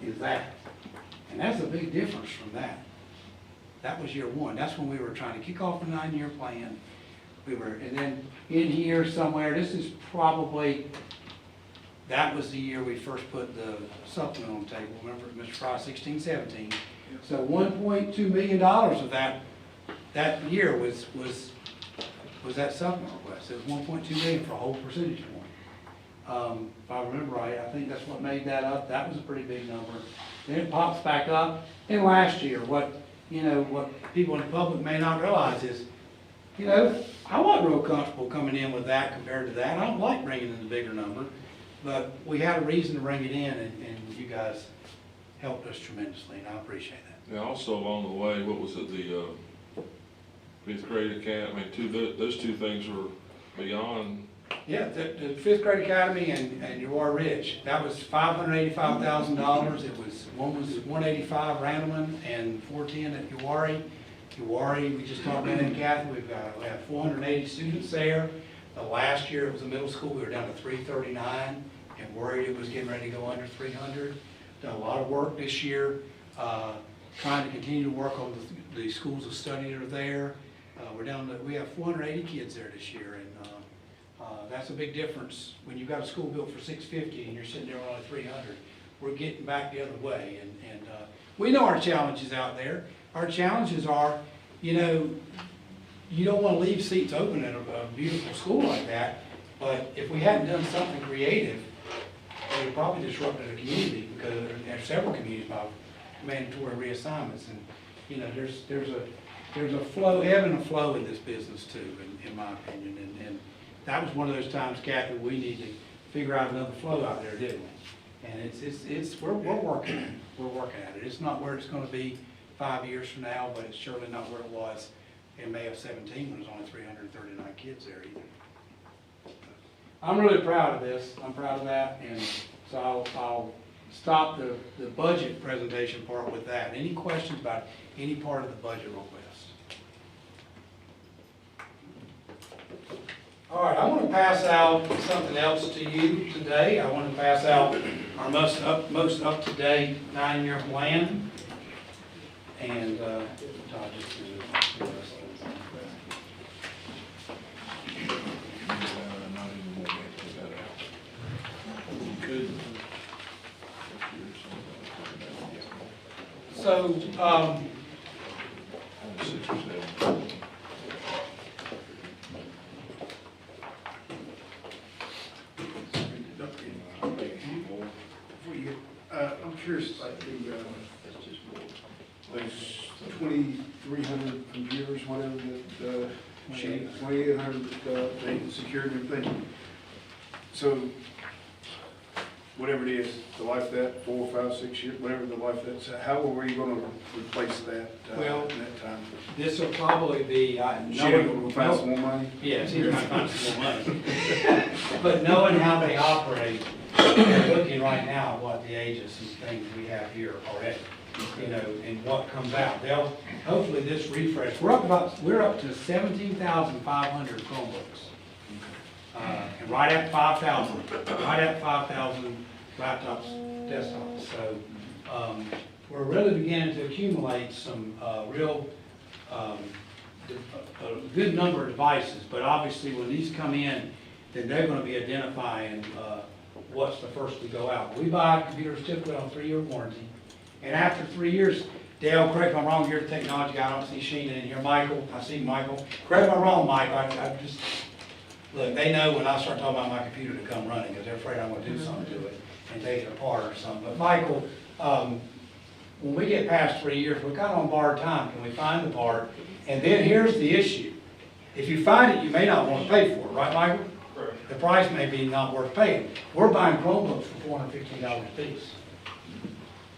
is that. And that's a big difference from that. That was year 1. That's when we were trying to kick off a 9-year plan. And then in here somewhere, this is probably, that was the year we first put the supplement on the table. Remember, Mr. Fry, 16, 17. So $1.2 million of that year was that supplement request. It was $1.2 million for a whole percentage point. If I remember right, I think that's what made that up. That was a pretty big number. Then it pops back up. And last year, what people in the public may not realize is, you know, I wasn't real comfortable coming in with that compared to that. I don't like bringing in the bigger number, but we had a reason to bring it in, and you guys helped us tremendously, and I appreciate that. Yeah, also along the way, what was it, the 5th grade academy, those two things were beyond. Yeah, the 5th grade academy and UR Ridge, that was $585,000. It was, one was $185 Randleman and $410 at Uwharrie. Uwharrie, we just talked about in Kathy, we have 480 students there. Last year it was a middle school, we were down to 339 and worried it was getting ready to go under 300. Done a lot of work this year, trying to continue to work on the schools of study that are there. We have 480 kids there this year, and that's a big difference. When you've got a school built for 650 and you're sitting there on only 300, we're getting back the other way. And we know our challenges out there. Our challenges are, you know, you don't want to leave seats open at a beautiful school like that, but if we hadn't done something creative, it would probably disrupted the community, because there are several communities about mandatory reassignments, and you know, there's a flow, ebb and a flow in this business too, in my opinion, and that was one of those times, Kathy, we need to figure out another flow out there, didn't we? And we're working at it. We're working at it. It's not where it's going to be 5 years from now, but it's surely not where it was in May of 17 when there was only 339 kids there either. I'm really proud of this. I'm proud of that, and so I'll stop the budget presentation part with that. Any questions about any part of the budget request? All right, I want to pass out something else to you today. I want to pass out our most up-to-date 9-year plan. And Todd, just do the rest of it. So, I'm curious, like those 2,300 computers, whatever, that, 2,800, they secured and everything. So, whatever it is, the life of that, 4, 5, 6 years, whatever the life of that's, how were you gonna replace that, Well, in that time? this will probably be, Shannon gonna find some more money? Yes, he's gonna find some more money. But knowing how they operate, they're looking right now at what the ages and things we have here already, you know, and what comes out. They'll, hopefully this refresh, we're up to 17,500 Chromebooks. And right at 5,000 laptops, desktops. So, we're really beginning to accumulate some, a good number of devices, but obviously when these come in, then they're gonna be identifying, what's the first to go out. We buy computers typically on a 3-year warranty, and after 3 years, Dale, correct me if I'm wrong, you're the technology guy, I don't see Sheena in here, Michael, I see Michael, correct me if I'm wrong, Mike, I just, look, they know when I start talking about my computer to come running, because they're afraid I'm gonna do something to it and take it apart or something, but Michael, when we get past 3 years, we're kind of on borrowed time, can we find the part? And then here's the issue, if you find it, you may not want to pay for it, right, Michael? The price may be not worth paying. We're buying Chromebooks for $415 a piece.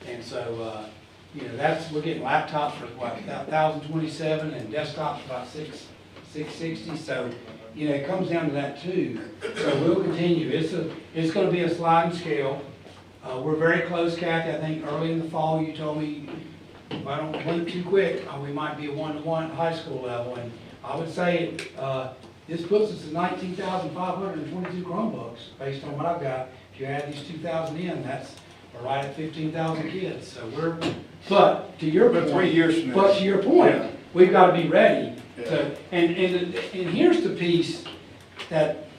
And so, you know, we're getting laptops for what, 1,027 and desktops for about $660. So, you know, it comes down to that too. So we'll continue. It's going to be a sliding scale. We're very close, Kathy. I think early in the fall you told me, if I don't blink too quick, we might be a 1-to-1 high school level. And I would say this puts us at 19,522 Chromebooks based on what I've got. If you add these 2,000 in, we're right at 15,000 kids. So but to your point, 3 years from now. But to your point, Yeah. we've got to be ready. Yeah. And here's the piece that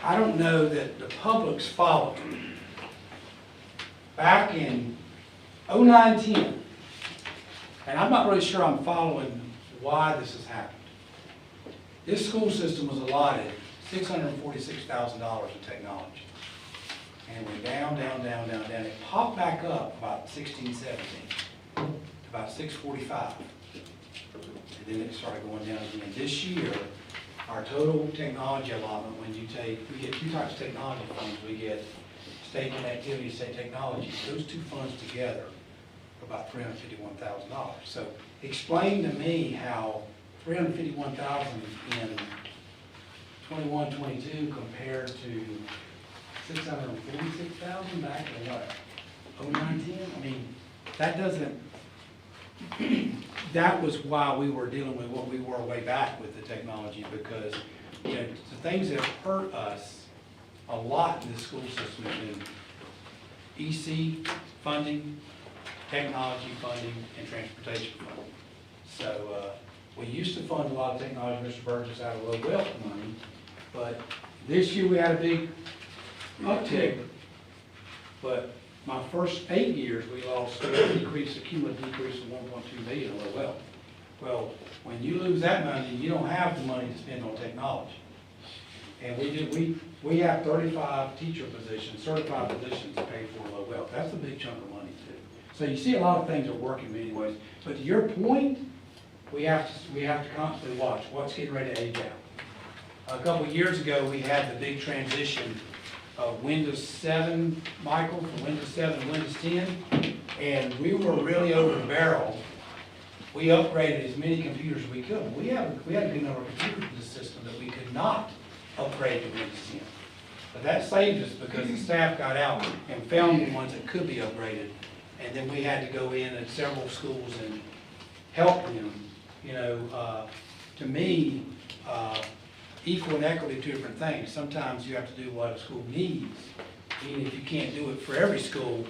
I don't know that the public's following. Back in 09-10, and I'm not really sure I'm following why this has happened. This school system was allotted $646,000 in technology. And it went down. It popped back up about 16, 17, to about 645. And then it started going down again. This year, our total technology allotment, we get 2 types of technology funds. We get state connectivity, state technology. Those 2 funds together are about $351,000. So explain to me how $351,000 in 21-22 compared to $646,000 back in what, 09-10? I mean, that doesn't, that was why we were dealing with what we were way back with the technology, because, you know, the things that hurt us a lot in the school system have been EC funding, technology funding, and transportation funding. So, we used to fund a lot of technology, Mr. Burgess, out of low wealth money, but this year we had a big uptick, but my first 8 years, we lost a cumulative decrease of 1.2 million in low wealth. Well, when you lose that money, you don't have the money to spend on technology. And we have 35 teacher positions, certified positions to pay for low wealth. That's a big chunk of money too. So you see a lot of things are working in many ways. But to your point, we have to constantly watch what's getting ready to age out. A couple of years ago, we had the big transition of Windows 7, Michael, from Windows 7 to Windows 10, and we were really over the barrel we upgraded as many computers as we could. We had a good number of computers in the system that we could not upgrade to Windows 10. But that saved us because the staff got out and found the ones that could be upgraded. And then we had to go in at several schools and help them. You know, to me, equal and equity are two different things. Sometimes you have to do what a school needs, even if you can't do it for every school.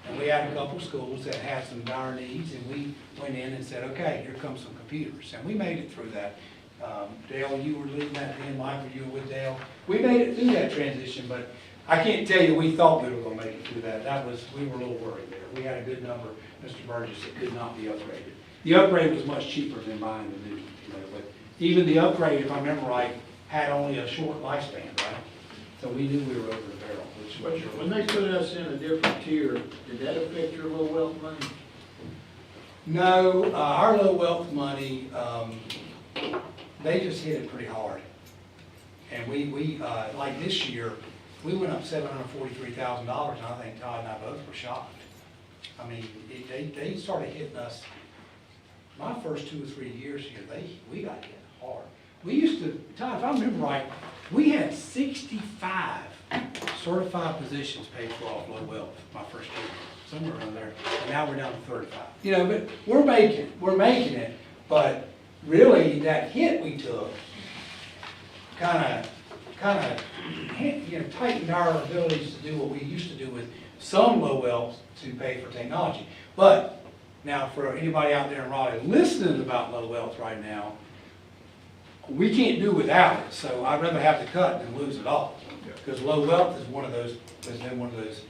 And we had a couple schools that had some dire needs, and we went in and said, okay, here comes some computers. And we made it through that. Dale, you were leading that then, Michael, you were with Dale. We made it through that transition, but I can't tell you, we thought we were gonna make it through that. We were a little worried there. We had a good number, Mr. Burgess, that could not be upgraded. The upgrade was much cheaper than buying the new, you know, but even the upgrade, if I remember right, had only a short lifespan, right? So we knew we were over the barrel, which But was when they put us in a different tier, did that affect your low wealth money? No, our low wealth money, they just hit it pretty hard. And we like this year, we went up $743,000, and I think Todd and I both were shocked. I mean, they started hitting us, my first 2 or 3 years here, we got hit hard. We used to, Todd, if I remember right, we had 65 certified positions paid for off low wealth my first year, somewhere around there, and now we're down to 35. You know, but we're making it, but really that hit we took kind of you know, tightened our abilities to do what we used to do with some low wealth to pay for technology. But now for anybody out there in Raleigh listening about low wealth right now, we can't do without it, so I'd rather have the cut than lose it all. Because low wealth is one of those, has been one of those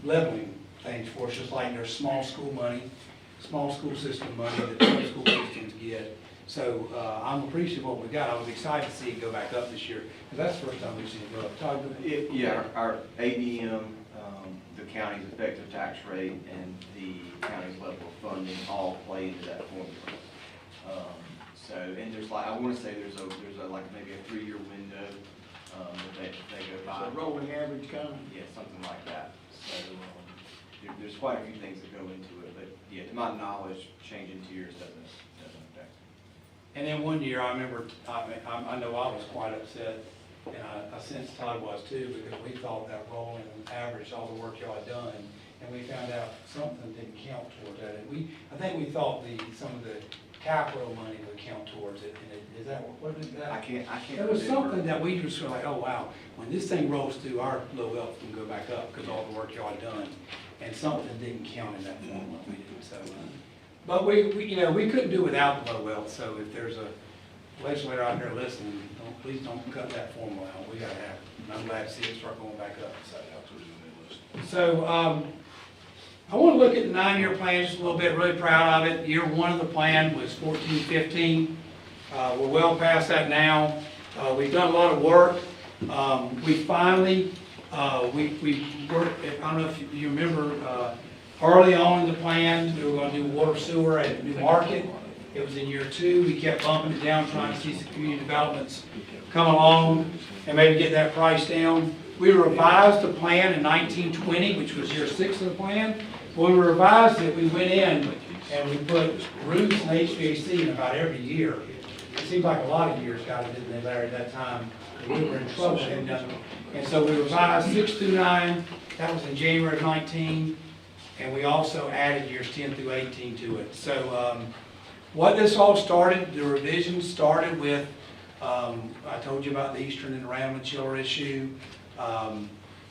leveling things for us, just like there's small school money, small school system money that some school systems get. So I'm appreciative of what we got. I was excited to see it go back up this year, because that's the first time we've seen it go up. Todd, go ahead. Yeah, our ADM, the county's effective tax rate, and the county's level of funding all play into that formula. So, and there's like, I want to say there's a like maybe a 3-year window that they go by. So rolling average kind of? Yeah, something like that. So there's quite a few things that go into it, but yeah, to my knowledge, changing tiers doesn't affect it. And then one year, I remember, I know I was quite upset, and I sensed Todd was too, because we thought that rolling average, all the work y'all had done, and we found out something didn't count toward that. And I think we thought some of the capital money would count towards it, and is that, what is that? I can't. There was remember. something that we just were like, oh wow, when this thing rolls through, our low wealth can go back up, because all the work y'all had done, and something didn't count in that formula, we didn't, so. But we, you know, we couldn't do without the low wealth, so if there's a legislator out there listening, please don't cut that formula out, we gotta have it. And I'm glad to see it start going back up, so. So, I want to look at the 9-year plan just a little bit, really proud of it. Year 1 of the plan was 14-15. We're well past that now. We've done a lot of work. We finally, we worked, I don't know if you remember, early on in the plan, we were going to do water sewer at New Market. It was in year 2. We kept bumping it down, trying to see some community developments come along and maybe get that price down. We revised the plan in 1920, which was year 6 of the plan. When we revised it, we went in and we put roofs and HVAC in about every year. It seemed like a lot of years, guys, didn't they, Larry, at that time? We were in trouble. And so we revised 6 through 9. That was in January of 19. And we also added years 10 through 18 to it. So what this all started, the revision started with, I told you about the Eastern and Randall Chiller issue.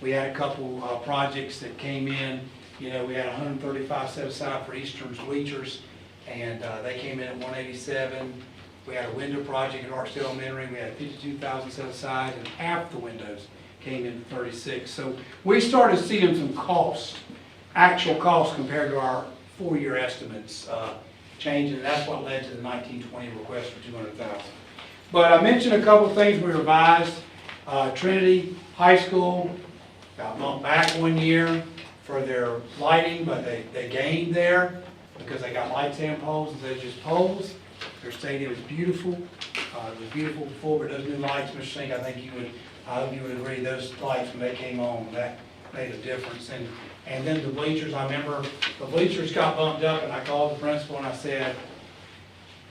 We had a couple projects that came in. You know, we had 135 set aside for Eastern's bleachers, and they came in at 187. We had a window project at Archdale Elementary. We had 52,000 set aside, and half the windows came in at 36. So we started seeing some costs, actual costs compared to our 4-year estimates changing, and that's what led to the 1920 request for 200,000. But I mentioned a couple of things we revised. Trinity High School got bumped back 1 year for their lighting, but they gained there because they got lights and poles instead of just poles. Their stadium is beautiful. It was beautiful before, but those new lights, Mr. Sink, I hope you would agree, those lights when they came on, made a difference. And then the bleachers, I remember the bleachers got bumped up, and I called the principal and I said,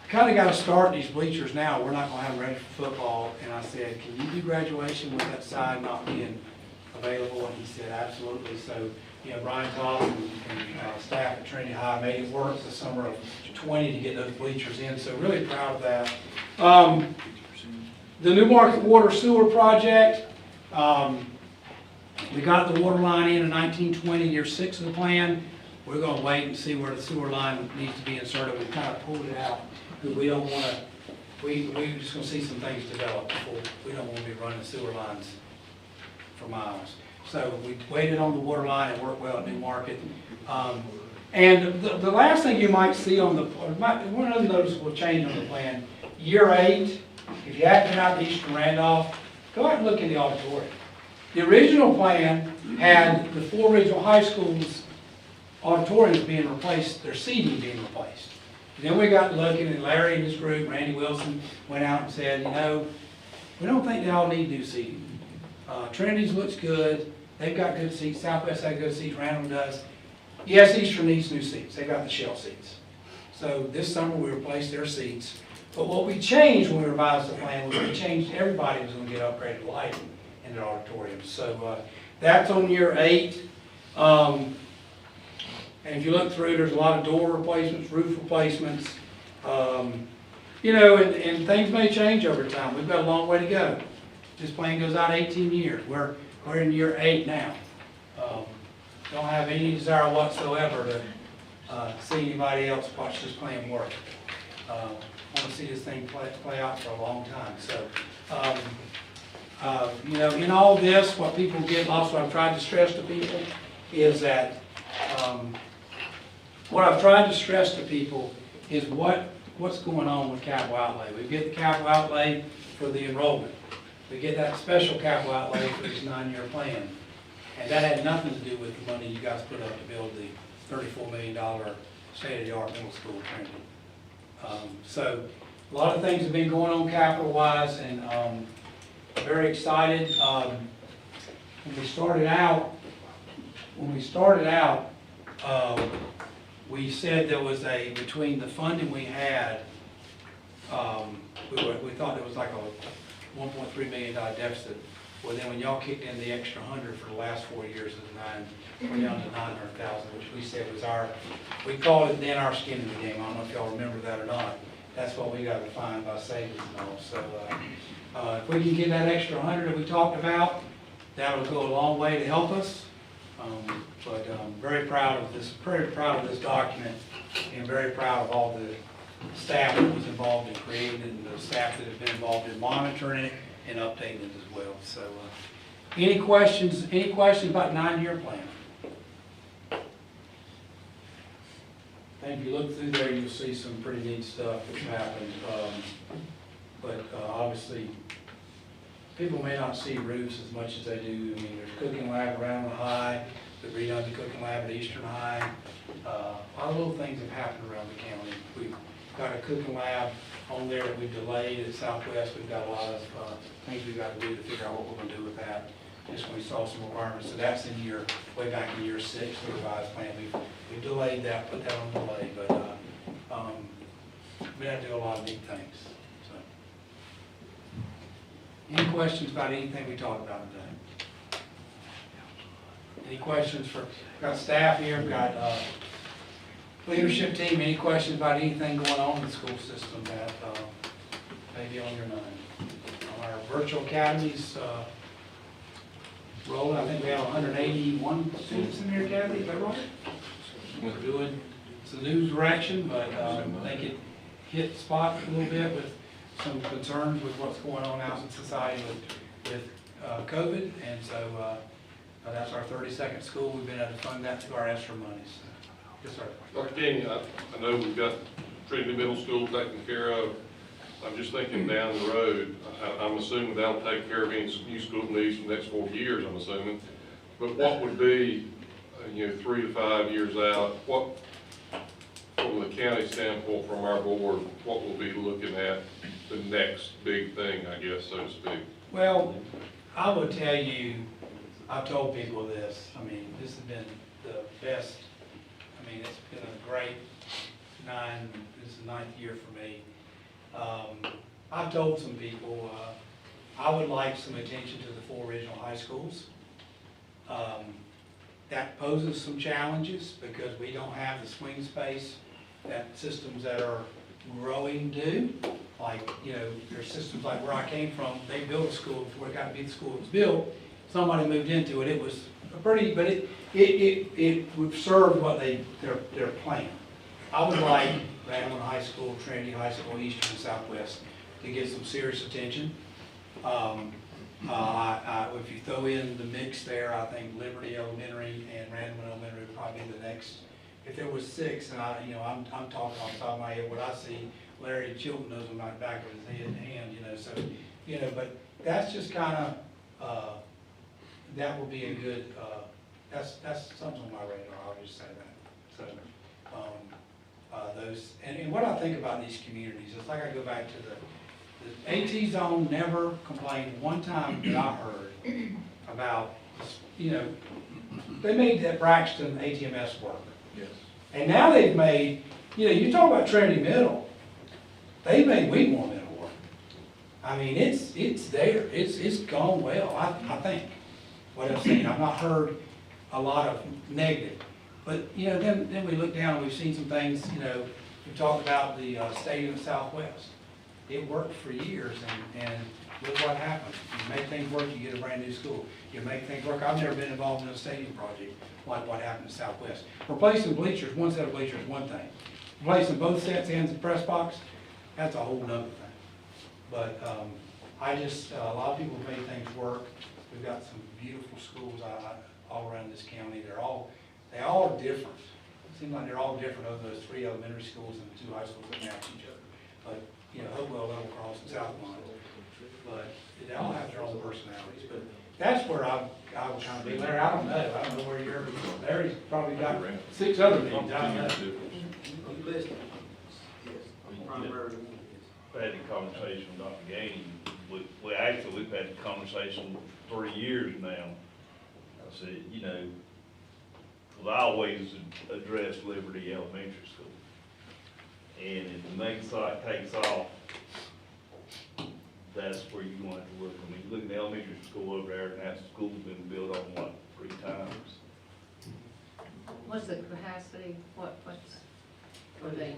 kind of got to start these bleachers now, we're not going to have them ready for football. And I said, can you do graduation with that side not being available? And he said, absolutely. So, you know, Brian Todd and staff at Trinity High made it work the summer of 20 to get those bleachers in, so really proud of that. The New Market Water Sewer Project, we got the water line in 1920, year 6 of the plan. We're going to wait and see where the sewer line needs to be inserted. We kind of pulled it out because we don't want to, we're just going to see some things develop before. We don't want to be running sewer lines for miles. So we waited on the water line and worked well at New Market. And the last thing you might see on the, one other noticeable change on the plan, year 8, if you haven't been out to Eastern Randolph, go out and look in the auditorium. The original plan had the 4 regional high schools auditoriums being replaced, their seating being replaced. And then we got looking, and Larry and his group, Randy Wilson, went out and said, you know, we don't think they all need new seating. Trinity's looks good, they've got good seats, Southwest had good seats, Randall does. Yes, Eastern needs new seats, they got the shell seats. So this summer we replaced their seats. But what we changed when we revised the plan was we changed, everybody was going to get upgraded lighting in their auditoriums. So that's on year 8. And if you look through, there's a lot of door replacements, roof replacements. You know, and things may change over time. We've got a long way to go. This plan goes out 18 years. We're in year 8 now. Don't have any desire whatsoever to see anybody else watch this plan work. Want to see this thing play out for a long time. So, you know, in all this, what people get lost, what I've tried to stress to people is that, what I've tried to stress to people is what's going on with capital outlay. We get the capital outlay for the enrollment. We get that special capital outlay for this 9-year plan. And that had nothing to do with the money you guys put up to build the $34 million state-of-the-art middle school at Trinity. So a lot of things have been going on capital-wise, and very excited. When we started out, we said there was between the funding we had, we thought there was like a $1.3 million deficit. Well, then when y'all kicked in the extra 100 for the last 4 years of the 9, we're down to 900,000, which we said was we called it then our skin in the game. I don't know if y'all remember that or not. That's what we got to find by savings and all. So if we can get that extra 100 that we talked about, that will go a long way to help us. But I'm very proud of this document, and very proud of all the staff that was involved in creating it, and the staff that have been involved in monitoring it and updating it as well. So, any questions about 9-year plan? And if you look through there, you'll see some pretty neat stuff that's happened. But obviously, people may not see roofs as much as they do. I mean, there's cooking lab around the high, the redone the cooking lab at Eastern High. A lot of little things have happened around the county. We've got a cooking lab on there that we've delayed at Southwest. We've got a lot of things we've got to do to figure out what we're going to do with that. Just when we saw some requirements. So that's in way back in year 6, the revised plan. We've delayed that, put that on delay. But we have to do a lot of neat things. So, any questions about anything we talked about today? Any questions for, we've got staff here, we've got leadership team, any questions about anything going on in the school system that may be on your mind? Our virtual academies rolling, I think we have 181 students in here, Kathy, is that right? We're doing, it's a new direction, but I think it hit the spot a little bit with some concerns with what's going on out in society with COVID, and so that's our 32nd school. We've been able to fund that through our ESSER monies. Yes, sir. Dr. King, I know we've got Trinity Middle School taken care of. I'm just thinking down the road, I'm assuming that'll take care of any new school needs for the next 4 years, I'm assuming. But what would be, 3 to 5 years out, what, from the county standpoint, from our board, what we'll be looking at the next big thing, I guess, so to speak? Well, I would tell you, I've told people this, I mean, this has been the best, I mean, it's been a great this is the 9th year for me. I've told some people, I would like some attention to the 4 regional high schools. That poses some challenges because we don't have the swing space that systems that are growing do. Like, you know, there's systems like where I came from, they built a school before it got to be the school it was built. Somebody moved into it, it was a pretty, but it would serve what their plan. I would like Randall High School, Trinity High School, Eastern and Southwest to get some serious attention. If you throw in the mix there, I think Liberty Elementary and Randall Elementary would probably be the next. If there was 6, and I'm talking off the top of my head, what I see, Larry Chilton knows on my back of his hand, so, but that's just kind of, that would be a good, that's something on my radar, I'll just say that. So, those, and what I think about these communities, it's like I go back to the AT zone never complained one time that I heard about, they made that Braxton ATMS work. Yes. And now they've made, you talk about Trinity Middle, they made Wheatmore Middle work. I mean, it's there, it's gone well, I think, what I've seen. I've not heard a lot of negative. But, then we look down and we've seen some things, we talked about the Stadium Southwest. It worked for years, and look what happened. You make things work, you get a brand new school. You make things work. I've never been involved in a stadium project like what happened in Southwest. Replacing bleachers, one set of bleachers, one thing. Replacing both sets, ends of press box, that's a whole nother thing. But a lot of people have made things work. We've got some beautiful schools all around this county. They all are different. It seems like they're all different of those 3 elementary schools and the 2 high schools that match each other. But, Hopewell, Level Cross, and South Line. But they all have their own personalities. But that's where I would kind of be. Larry, I don't know where you're, Larry's probably got 6 other meetings, I don't know. We had a conversation with Dr. Gainey. We've had a conversation 3 years now. I said, because I always address Liberty Elementary School. And if the main site takes off, that's where you're going to have to look. I mean, you look at the elementary school over there, and that school's been built on, 3 times? What's the capacity, what's, are they,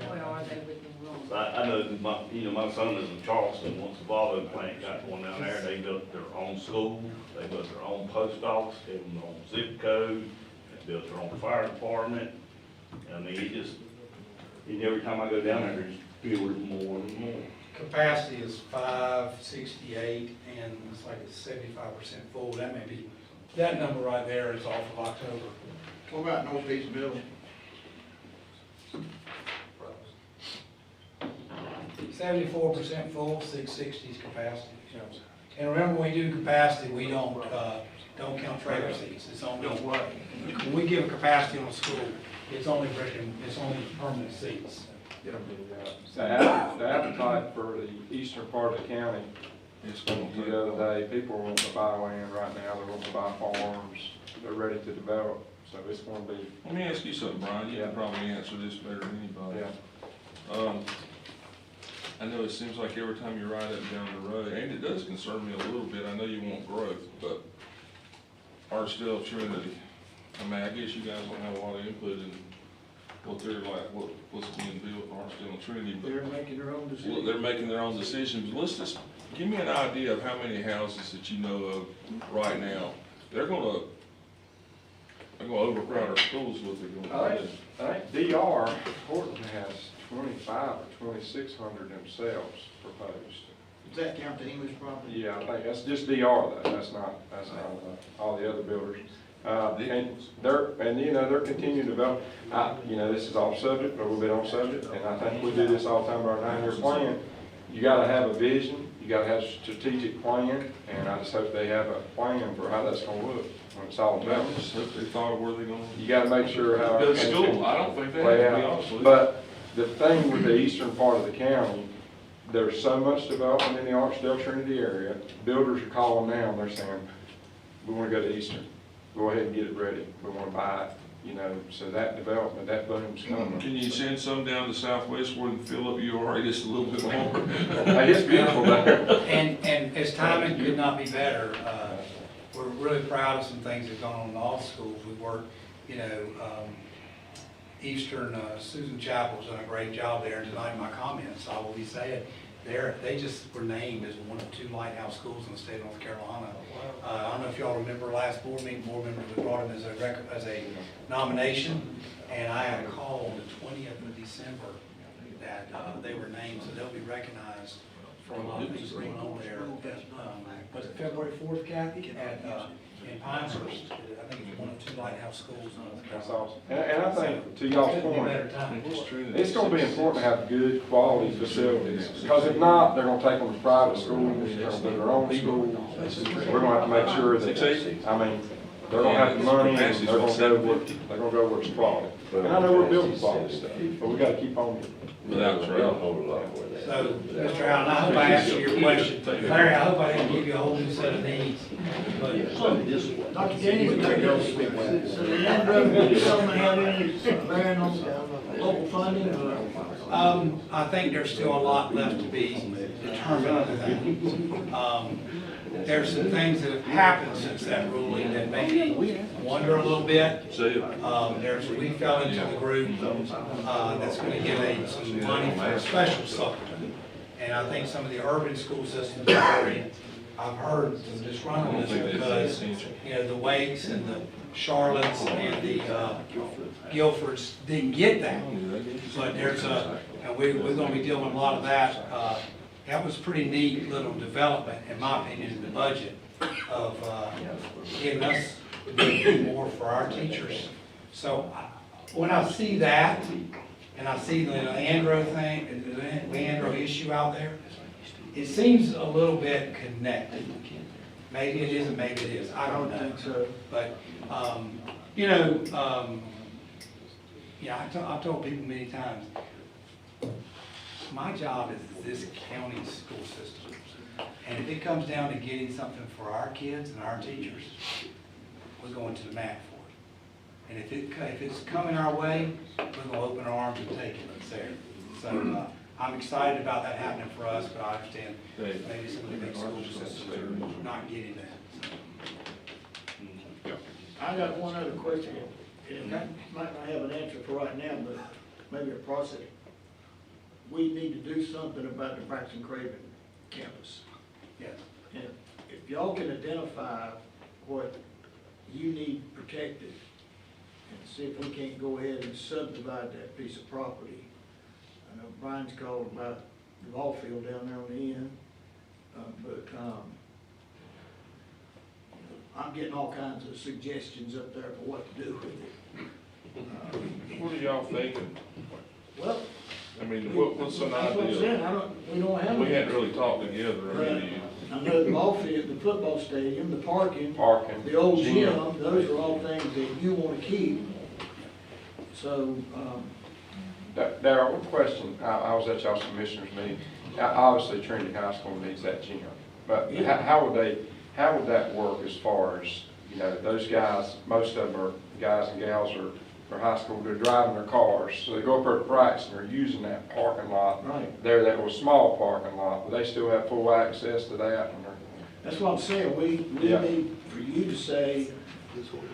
where are they with the rules? So I know that my son lives in Charleston. Once the Volvo plant got one down there, they built their own school, they built their own post office, they built their own zip code, they built their own fire department. I mean, and every time I go down there, there's building more and more. Capacity is 568, and it's like it's 75% full. That may be, that number right there is off of October. What about Northeast Middle? 74% full, 660 is capacity. And remember, when we do capacity, we don't count trailer seats. It's only, when we give a capacity on a school, it's only permanent seats. The appetite for the eastern part of the county, the other day, people are wanting to buy land right now, they're wanting to buy farms, they're ready to develop, so it's going to be. Let me ask you something, Brian, you can probably answer this better than anybody. Yeah. I know it seems like every time you ride up down the road, and it does concern me a little bit, I know you want growth, but Archdale, Trinity, I mean, I guess you guys don't have a lot of input in what they're like, what's being built in Archdale and Trinity, but They're making their own decisions. they're making their own decisions. Let's just, give me an idea of how many houses that you know of right now. They're gonna overcrowd our schools with what they're gonna do. I think DR, Horton has 25 or 2,600 themselves proposed. Does that count the English property? Yeah, I think that's just DR though, that's not all the other builders. And they're continuing to develop. This is off subject, but a little bit on subject, and I think we do this all the time with our 9-year plan. You gotta have a vision, you gotta have a strategic plan, and I just hope they have a plan for how that's gonna look when it's all I developed. just hope they thought of where they're gonna You gotta make sure how. build school. I don't think they have, Play to be out. honest with you. But the thing with the eastern part of the county, there's so much development in the Archdale Trinity area. Builders are calling now and they're saying, we wanna go to Eastern, go ahead and get it ready, we wanna buy it, you know, so that development, that boom's coming. Can you send some down to Southwest where the Phillip you are, just a little bit longer? Hey, it's beautiful there. And as timing could not be better, we're really proud of some things that have gone on in all schools. We work, you know, Eastern, Susan Chapel's done a great job there, and tonight in my comments, I will be saying, they just were named as one of 2 lighthouse schools in the state of North Carolina. I don't know if y'all remember last board meeting, board members brought them as a nomination, and I had a call on the 20th of December that they were named, so they'll be recognized for a lot of things going on there. Was it February 4th, Kathy, in Pinehurst? I think it's one of 2 lighthouse schools in North That's Carolina. awesome. And I think, to y'all's Couldn't be a point, better time. it's gonna be important to have good quality facilities, because if not, they're gonna take them to private schools, they're gonna do their own schools. We're gonna have to make sure that, I mean, they're gonna have the money, and they're gonna go where it's quality. And I know we're building quality stuff, but we gotta keep on getting. Without trouble. So, Mr. Allen, I hope I answered your question. Larry, I hope I didn't give you a whole new set of needs. But Dr. Jennings, does the Andrew settlement have any bearing on local funding or? I think there's still a lot left to be determined with that. There's some things that have happened since that ruling that make me wonder a little bit. We fell into the group that's going to get some money for a special supplement. And I think some of the urban school systems are very, I've heard some disgruntlement because, you know, the Wakes and the Charlottes and the Guilfords didn't get that. But there's and we're going to be dealing with a lot of that. That was pretty neat little development, in my opinion, in the budget of giving us to do more for our teachers. So when I see that, and I see the Leandro thing, the Leandro issue out there, it seems a little bit connected. Maybe it isn't, maybe it is, I don't know. think so. But, you know, I've told people many times, my job is this county school system. And if it comes down to getting something for our kids and our teachers, we're going to the mat for it. And if it's coming our way, we're going to open our arms and take it. It's there. So I'm excited about that happening for us, but I understand maybe some of the big school systems are not getting that. So. I got one other question, and I might not have an answer for right now, but maybe a process. We need to do something about the Braxton Craven campus. Yes. And if y'all can identify what you need protected, and see if we can't go ahead and subdivide that piece of property. I know Brian's called about the ball field down there on the end, but I'm getting all kinds of suggestions up there for what to do with it. What are y'all thinking? Well, I mean, what's an that's what I'm idea? saying, we don't have. We any. hadn't really talked together, I mean, I know the ball field, the football stadium, the parking, Parking. the old gym, those are all things that you want to keep. So, Darryl, one question, I was at y'all's commissioners meeting, obviously Trinity High School needs that gym, but Yeah. how would that work as far as, you know, those guys, most of them are guys and gals are high school, they're driving their cars, so they go up there to practice and they're using that parking lot. right, There, that was small parking lot, but they still have full access to that, and they're, that's what I'm saying, we Yeah. need for you to say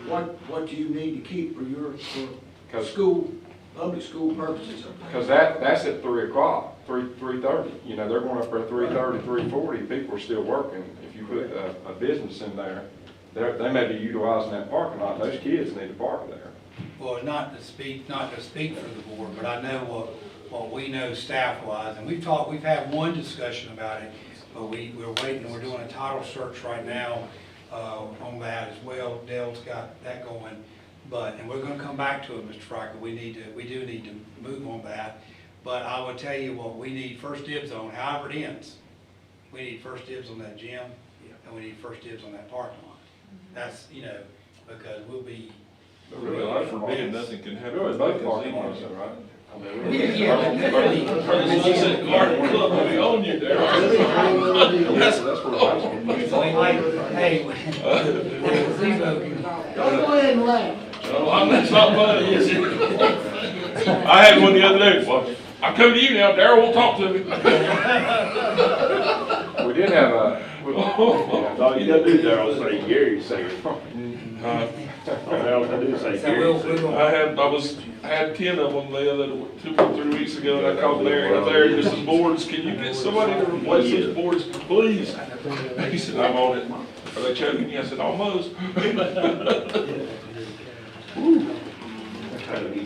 what you need to keep for your, for 'Cause- school, public school purposes. because that's at 3:00, 3:30, you know, they're going up there 3:30, 3:40, people are still working. If you put a business in there, they may be utilizing that parking lot, those kids need to park there. Well, not to speak for the board, but I know what we know staff-wise, and we've had one discussion about it, but we're waiting, we're doing a title search right now on that as well. Dale's got that going, and we're gonna come back to it, Mr. Fryker. We do need to move on that, but I will tell you what we need first dibs on, however it ends. We need first dibs on that gym, and we need first dibs on that parking lot. That's, you know, because we'll be. really, I forbid nothing can happen. Really, both parking lots, right? Club will be on you there. That's where high school. Hey, Don't go ahead and laugh. No, that's not funny, is it? I had one the other day, well, I come to you now, Darryl won't talk to me. We did have a, That's all you gotta do, Darryl, say Gary, say it. All you gotta do is say Gary. I had 10 of them the other 2 or 3 weeks ago, and I called Larry up there, and some boards, can you get somebody to replace those boards, please? He said, I'm on it. Are they choking you? I said, almost.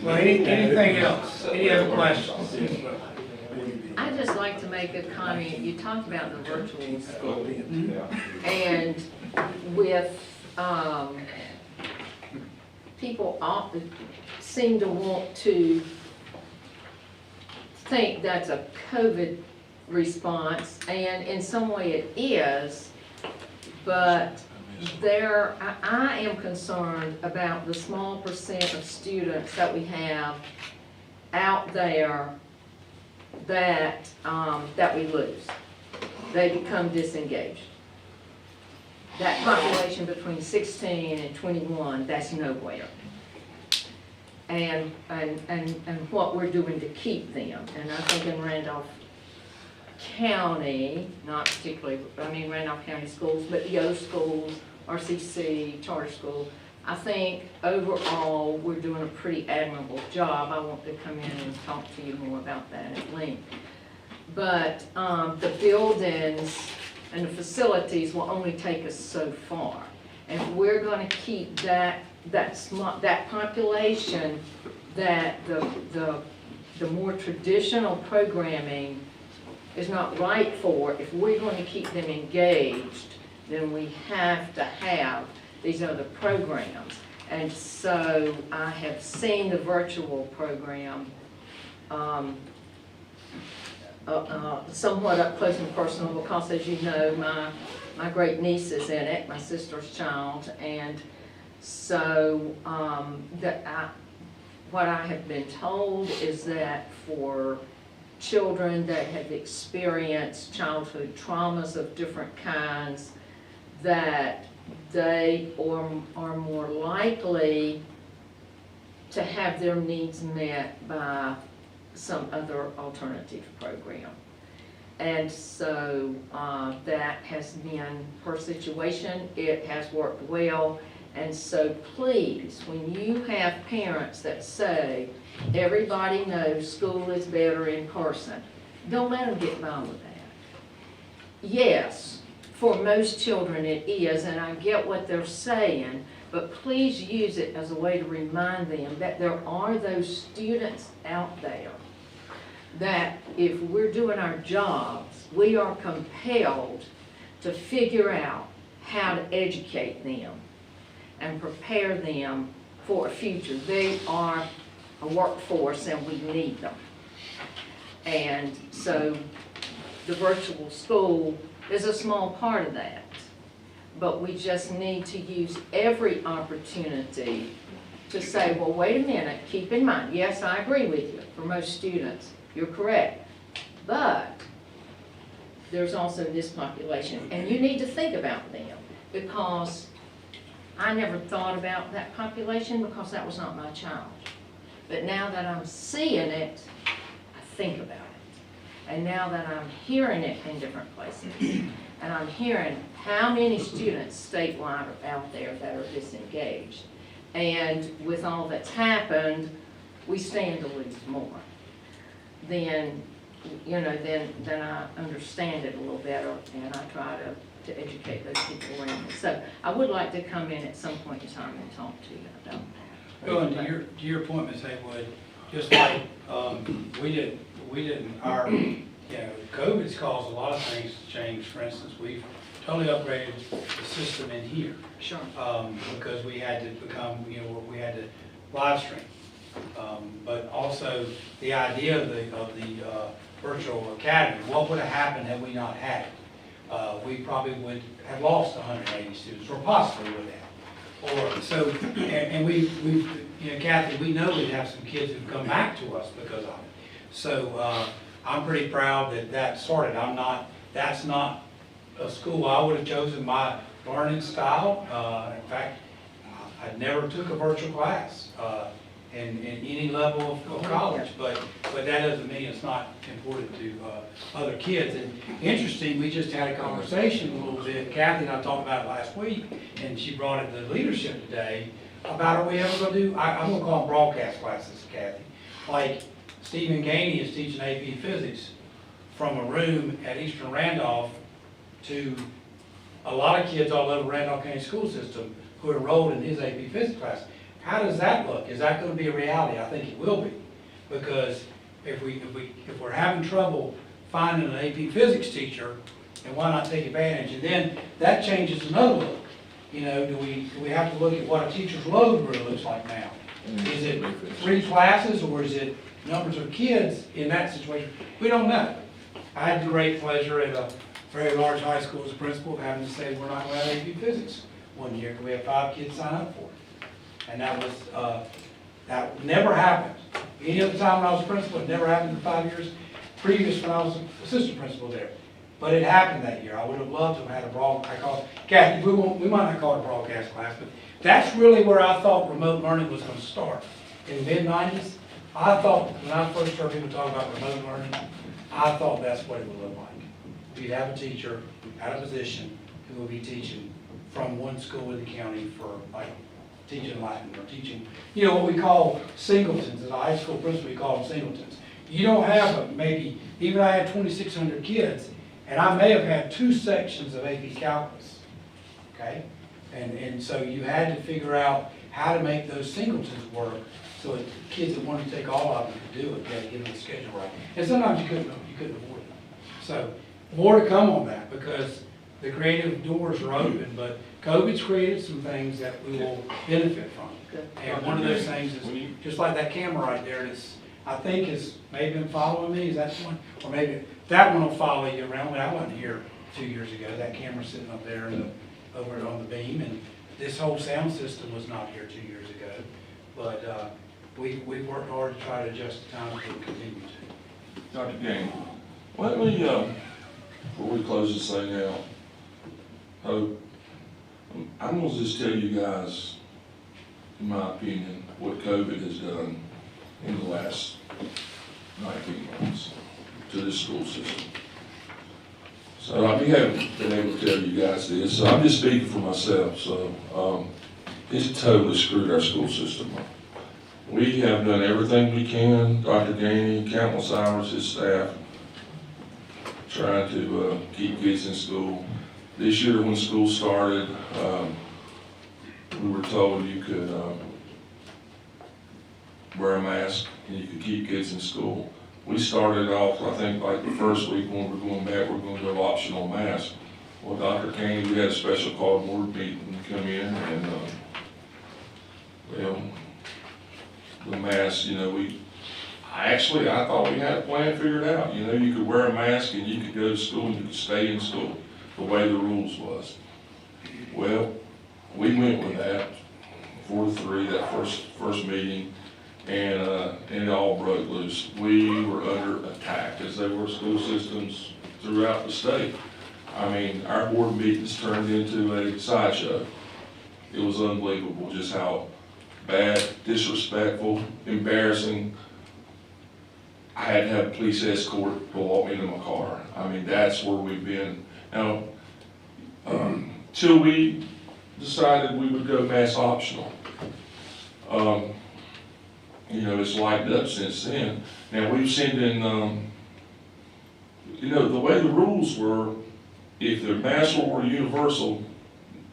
Well, anything else? Any other questions? I'd just like to make a comment. You talked about the virtual school. yeah. And with, people often seem to want to think that's a COVID response, and in some way it is, but I am concerned about the small percent of students that we have out there that, that we lose. They become disengaged. That population between 16 and 21, that's nowhere. And what we're doing to keep them. And I think in Randolph County, not particularly, I mean Randolph County schools, but the other schools, RCC, charter school, I think overall we're doing a pretty admirable job. I want to come in and talk to you more about that at length. But the buildings and the facilities will only take us so far. And if we're going to keep that population, that the more traditional programming is not right for, if we're going to keep them engaged, then we have to have these other programs. And so I have seen the virtual program somewhat up close and personal because, as you know, my great niece is in it, my sister's child, and so what I have been told is that for children that have experienced childhood traumas of different kinds, that they are more likely to have their needs met by some other alternative program. And so that has been her situation. It has worked well. And so please, when you have parents that say, everybody knows school is better in person, don't let them get by with that. Yes, for most children it is, and I get what they're saying, but please use it as a way to remind them that there are those students out there that if we're doing our jobs, we are compelled to figure out how to educate them and prepare them for a future. They are a workforce and we need them. And so the virtual school is a small part of that. But we just need to use every opportunity to say, well, wait a minute, keep in mind, yes, I agree with you, for most students, you're correct. But there's also this population, and you need to think about them, because I never thought about that population because that was not my child. But now that I'm seeing it, I think about it. And now that I'm hearing it in different places, and I'm hearing how many students statewide are out there that are disengaged, and with all that's happened, we stand to lose more. Then, you know, then I understand it a little better, and I try to educate those people around me. So I would like to come in at some point in time and talk to you about that. Well, and to your point, Ms. Haywood, just like we didn't, COVID's caused a lot of things to change. For instance, we've totally upgraded the system in here. Sure. Because we had to become, we had to live stream. But also the idea of the virtual academy, what would have happened had we not had it? We probably would have lost 180 students, or possibly would have. Or so, and we Kathy, we know we'd have some kids who come back to us because of it. So I'm pretty proud that that started. That's not a school I would have chosen. My learning style. In fact, I never took a virtual class in any level of college, but that doesn't mean it's not important to other kids. And interesting, we just had a conversation a little bit, Kathy and I talked about it last week, and she brought it to leadership today, about are we ever going to do, I'm going to call them broadcast classes, Kathy. Like Stephen Gainey is teaching AP Physics from a room at Eastern Randolph to a lot of kids all over Randolph County school system who are enrolled in his AP Physics class. How does that look? Is that going to be a reality? I think it will be, because if we're having trouble finding an AP Physics teacher, then why not take advantage? And then that changes another look. You know, do we have to look at what a teacher's load really looks like now? Is it 3 classes, or is it numbers of kids in that situation? We don't know. I had the great pleasure at a very large high school as a principal of having to say we're not going to have AP Physics one year because we have 5 kids sign up for it. And that never happened. Any other time when I was a principal, it never happened in 5 years previous when I was assistant principal there. But it happened that year. I would have loved to have had Kathy, we might not call it a broadcast class, but that's really where I thought remote learning was going to start. In the mid-90s, I thought, when I first heard people talk about remote learning, I thought that's what it would look like. You'd have a teacher at a position who would be teaching from one school in the county for, like, teaching Latin or teaching, you know, what we call singletons. As a high school principal, we call them singletons. You don't have maybe, even I had 2,600 kids, and I may have had 2 sections of AP Calculus, okay? And so you had to figure out how to make those singletons work so that kids that wanted to take all of them could do it. You had to get them the schedule right. And sometimes you couldn't afford it. So more to come on that, because the creative doors are open, but COVID's created some things that we will benefit from. And one of those things is, just like that camera right there, that's, I think has maybe been following me, is that the one? Or maybe that one will follow you around. I wasn't here 2 years ago. That camera sitting up there over on the beam, and this whole sound system was not here 2 years ago. But we worked hard to try to adjust the time to continue to. Dr. Gaines, let me, before we close this thing out, I'm gonna just tell you guys, in my opinion, what COVID has done in the last 19 months to this school system. So I haven't been able to tell you guys this, so I'm just speaking for myself. So it's totally screwed our school system up. We have done everything we can, Dr. Gainey, countless hours, his staff, trying to keep kids in school. This year when school started, we were told you could wear a mask and you could keep kids in school. We started off, I think, like the first week when we were going back, we were going to go optional mask. Well, Dr. Kane, we had a special called board meeting come in, and well, the mask, you know, I thought we had a plan figured out. You know, you could wear a mask and you could go to school and you could stay in school the way the rules was. Well, we went with that 4-3, that first meeting, and it all broke loose. We were under attack, as they were school systems throughout the state. I mean, our board meetings turned into a sideshow. It was unbelievable just how bad, disrespectful, embarrassing. I had to have a police escort to walk me to my car. I mean, that's where we've been. Now, till we decided we would go mask optional. You know, it's lightened up since then. Now, we've sent in, you know, the way the rules were, if the masks were universal,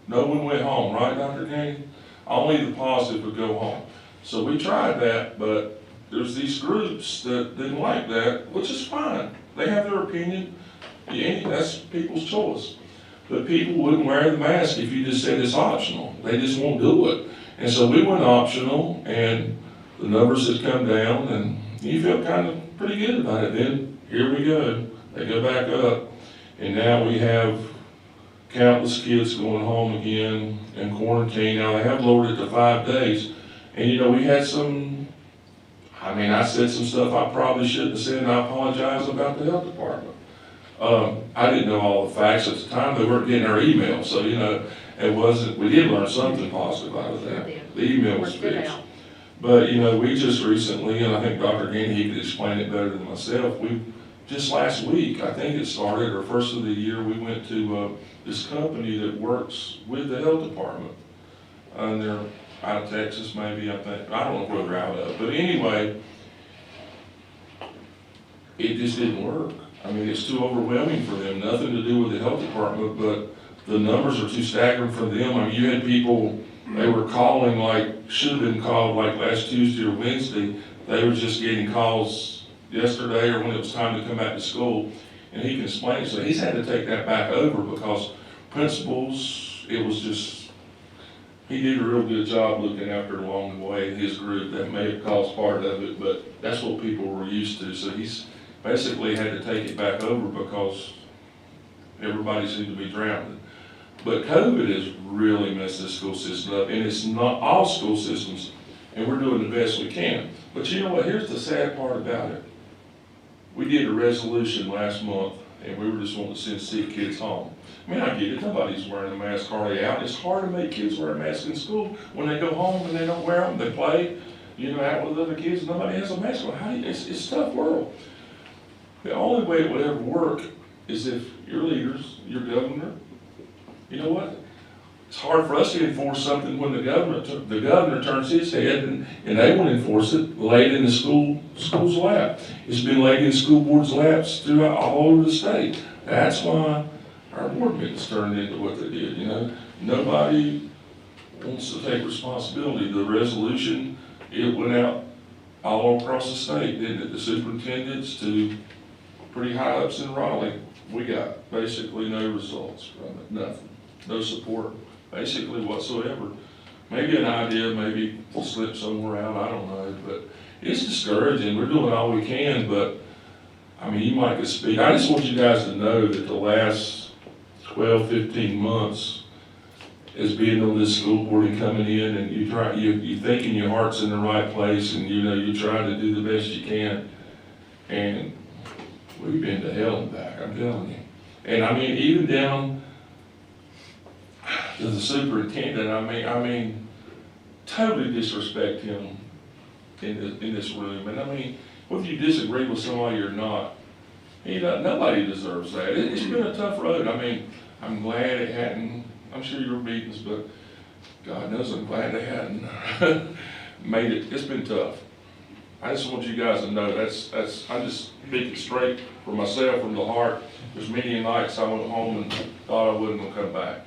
no one went home, right, Dr. Kane? Only the positive would go home. So we tried that, but there's these groups that didn't like that, which is fine. They have their opinion. Yeah, that's people's choice. But people wouldn't wear the mask if you just said it's optional. They just won't do it. And so we went optional, and the numbers had come down, and you felt kind of pretty good about it. Then here we go. They go back up, and now we have countless kids going home again in quarantine. Now they have lowered it to 5 days. And you know, we had some, I mean, I said some stuff I probably shouldn't have said, and I apologize about the health department. I didn't know all the facts at the time. They weren't getting our email, so, you know, It wasn't, we did learn something positive out of that. The email was Worked it fixed. out. But, you know, we just recently, and I think Dr. Gandy, he could explain it better than myself, we, just last week, I think it started, or first of the year, we went to, this company that works with the health department. And they're out of Texas, maybe, I think, I don't know where they're out of, but anyway, it just didn't work. I mean, it's too overwhelming for them, nothing to do with the health department, but the numbers are too staggering for them. I mean, you had people, they were calling like, should have been called like last Tuesday or Wednesday. They were just getting calls yesterday or when it was time to come back to school. And he can explain, so he's had to take that back over because principals, it was just, he did a real good job looking after it along the way, his group. That may have caused part of it, but that's what people were used to. So he's basically had to take it back over because everybody seemed to be drowning. But COVID has really messed the school system up, and it's not all school systems, and we're doing the best we can. But you know what, here's the sad part about it. We did a resolution last month, and we were just wanting to send sick kids home. I mean, I get it, nobody's wearing a mask hardly out. It's hard to make kids wear a mask in school. When they go home and they don't wear them, they play, you know, out with other kids, and nobody has a mask on. How do you, it's a tough world. The only way it would ever work is if your leaders, your governor, you know what? It's hard for us to enforce something when the governor turns his head and they won't enforce it, laid in the school's lap. It's been laid in school boards' laps throughout all over the state. That's why our board meetings turned into what they did, you know. Nobody wants to take responsibility. The resolution, it went out all across the state, didn't it? The superintendents to pretty high ups in Raleigh. We got basically no results from it, nothing. No support, basically whatsoever. Maybe an idea, maybe we'll slip somewhere out, I don't know, but it's discouraging. We're doing all we can, but I mean, you might could speak. I just want you guys to know that the last 12, 15 months is being on this school board and coming in and you thinking your heart's in the right place and you know, you're trying to do the best you can. And we've been to hell and back, I'm telling you. And I mean, even down to the superintendent, I mean, totally disrespect him in this room. And I mean, whether you disagree with somebody or not, nobody deserves that. It's been a tough road. I mean, I'm glad it hadn't, I'm sure your meetings, but God knows I'm glad they hadn't made it. It's been tough. I just want you guys to know I'm just speaking straight for myself from the heart. There's many nights I went home and thought I wasn't gonna come back.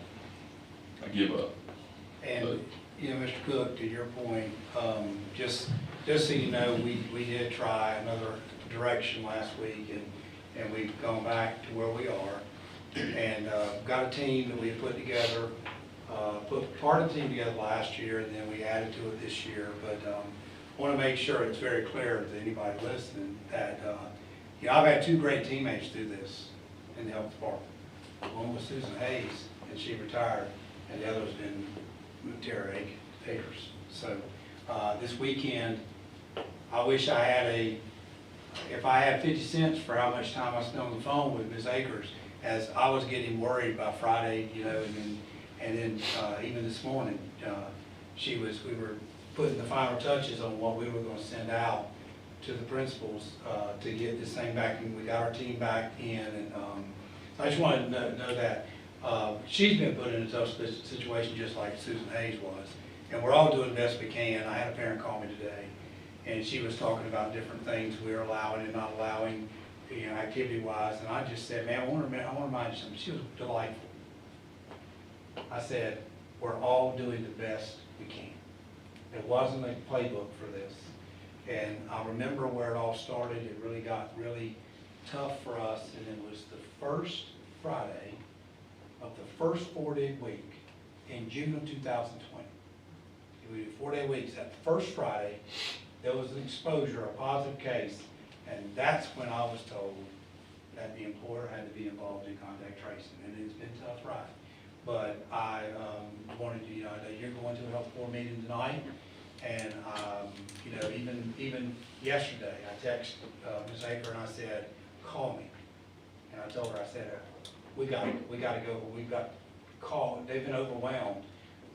I give up. And, you know, Mr. Cook, to your point, just so you know, we did try another direction last week and we've gone back to where we are. And got a team that we had put together, put part of the team together last year and then we added to it this year. But want to make sure it's very clear to anybody listening that, you know, I've had two great teammates do this in the health department. One was Susan Hayes, and she retired, and the other has been Tara Akers. So this weekend, I wish I had if I had 50 cents for how much time I spent on the phone with Ms. Akers, as I was getting worried by Friday, you know, and then even this morning, we were putting the final touches on what we were going to send out to the principals to get this thing back, and we got our team back in, and I just wanted to know that she's been put in a tough situation just like Susan Hayes was, and we're all doing the best we can. I had a parent call me today, and she was talking about different things we were allowing and not allowing, you know, activity-wise, and I just said, man, I want to remind you something. She was delightful. I said, we're all doing the best we can. It wasn't a playbook for this. And I remember where it all started. It really got really tough for us, and it was the first Friday of the first 4-day week in June of 2020. We did 4-day weeks. That first Friday, there was an exposure, a positive case, and that's when I was told that the employer had to be involved in contact tracing, and it's been a tough ride. But I wanted you to know that you're going to a health board meeting tonight, and you know, even yesterday, I texted Ms. Aker and I said, call me, and I told her, I said, we got to go. We've got they've been overwhelmed,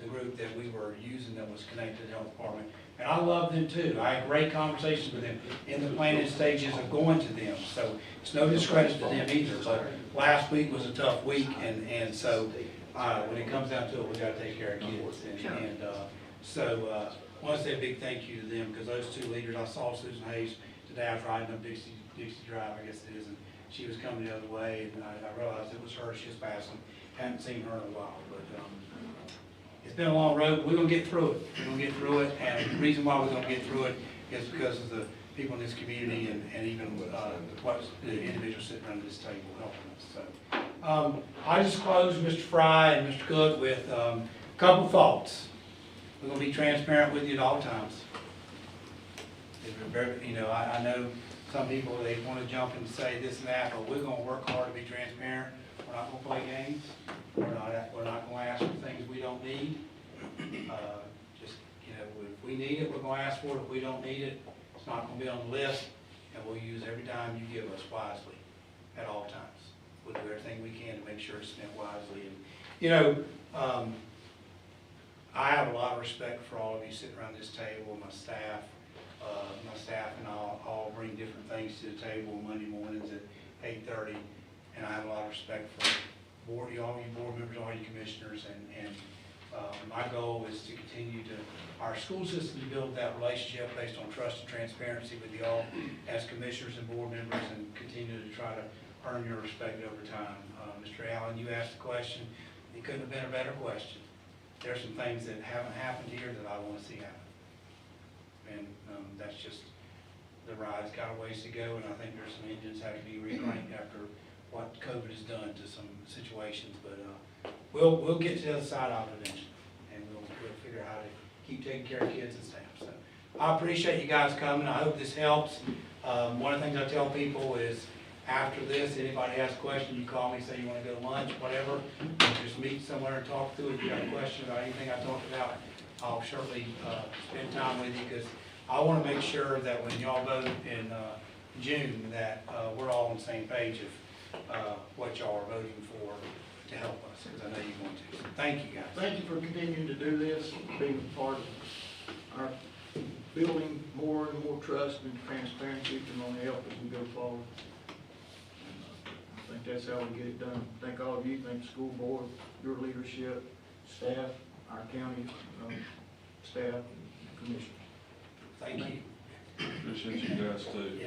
the group that we were using that was connected to the health department. And I love them too. I had great conversations with them in the planning stages of going to them. So it's no discredit to them either, but last week was a tough week, and so, when it comes down to it, we gotta take care of kids. And so, I wanna say a big thank you to them, because those two leaders, I saw Susan Hayes today, I was riding up Dixie Drive, I guess it is, and she was coming the other way, and I realized it was her, she was passing, hadn't seen her in a while, but, it's been a long road, we're gonna get through it, and the reason why we're gonna get through it is because of the people in this community and even, what the individuals sitting around this table helping us, so. I just closed Mr. Fry and Mr. Cook with, a couple thoughts. We're gonna be transparent with you at all times. You know, I know some people, they wanna jump and say this and that, but we're gonna work hard to be transparent. We're not gonna play games. We're not gonna ask for things we don't need. Just, you know, if we need it, we're gonna ask for it. If we don't need it, it's not gonna be on the list, and we'll use every dime you give us wisely at all times. We'll do everything we can to make sure it's spent wisely. And, you know, I have a lot of respect for all of you sitting around this table, my staff. And I'll all bring different things to the table Monday mornings at 8:30, and I have a lot of respect for all you board members, all you commissioners, and my goal is to continue our school system to build that relationship based on trust and transparency with you all as commissioners and board members, and continue to try to earn your respect over time. Mr. Allen, you asked a question, it couldn't have been a better question. There's some things that haven't happened here that I want to see happen. And that's just, the ride's got a ways to go, and I think there's some engines have to be recranked after what COVID has done to some situations, but we'll get to the other side of it eventually, and we'll figure out how to keep taking care of kids and staff. So I appreciate you guys coming. I hope this helps. One of the things I tell people is, after this, anybody has a question, you call me, say you want to go to lunch, whatever, just meet somewhere and talk through it. If you got a question about anything I talked about, I'll certainly spend time with you, because I want to make sure that when y'all vote in June, that we're all on the same page of what y'all are voting for to help us, because I know you're going to. So thank you, guys. Thank you for continuing to do this, being part of our building more and more trust and transparency. It can only help as we go forward. I think that's how we get it done. Thank all of you, thank the school board, your leadership, staff, our county staff, and commission. Thank you. Appreciate you guys too. Yeah.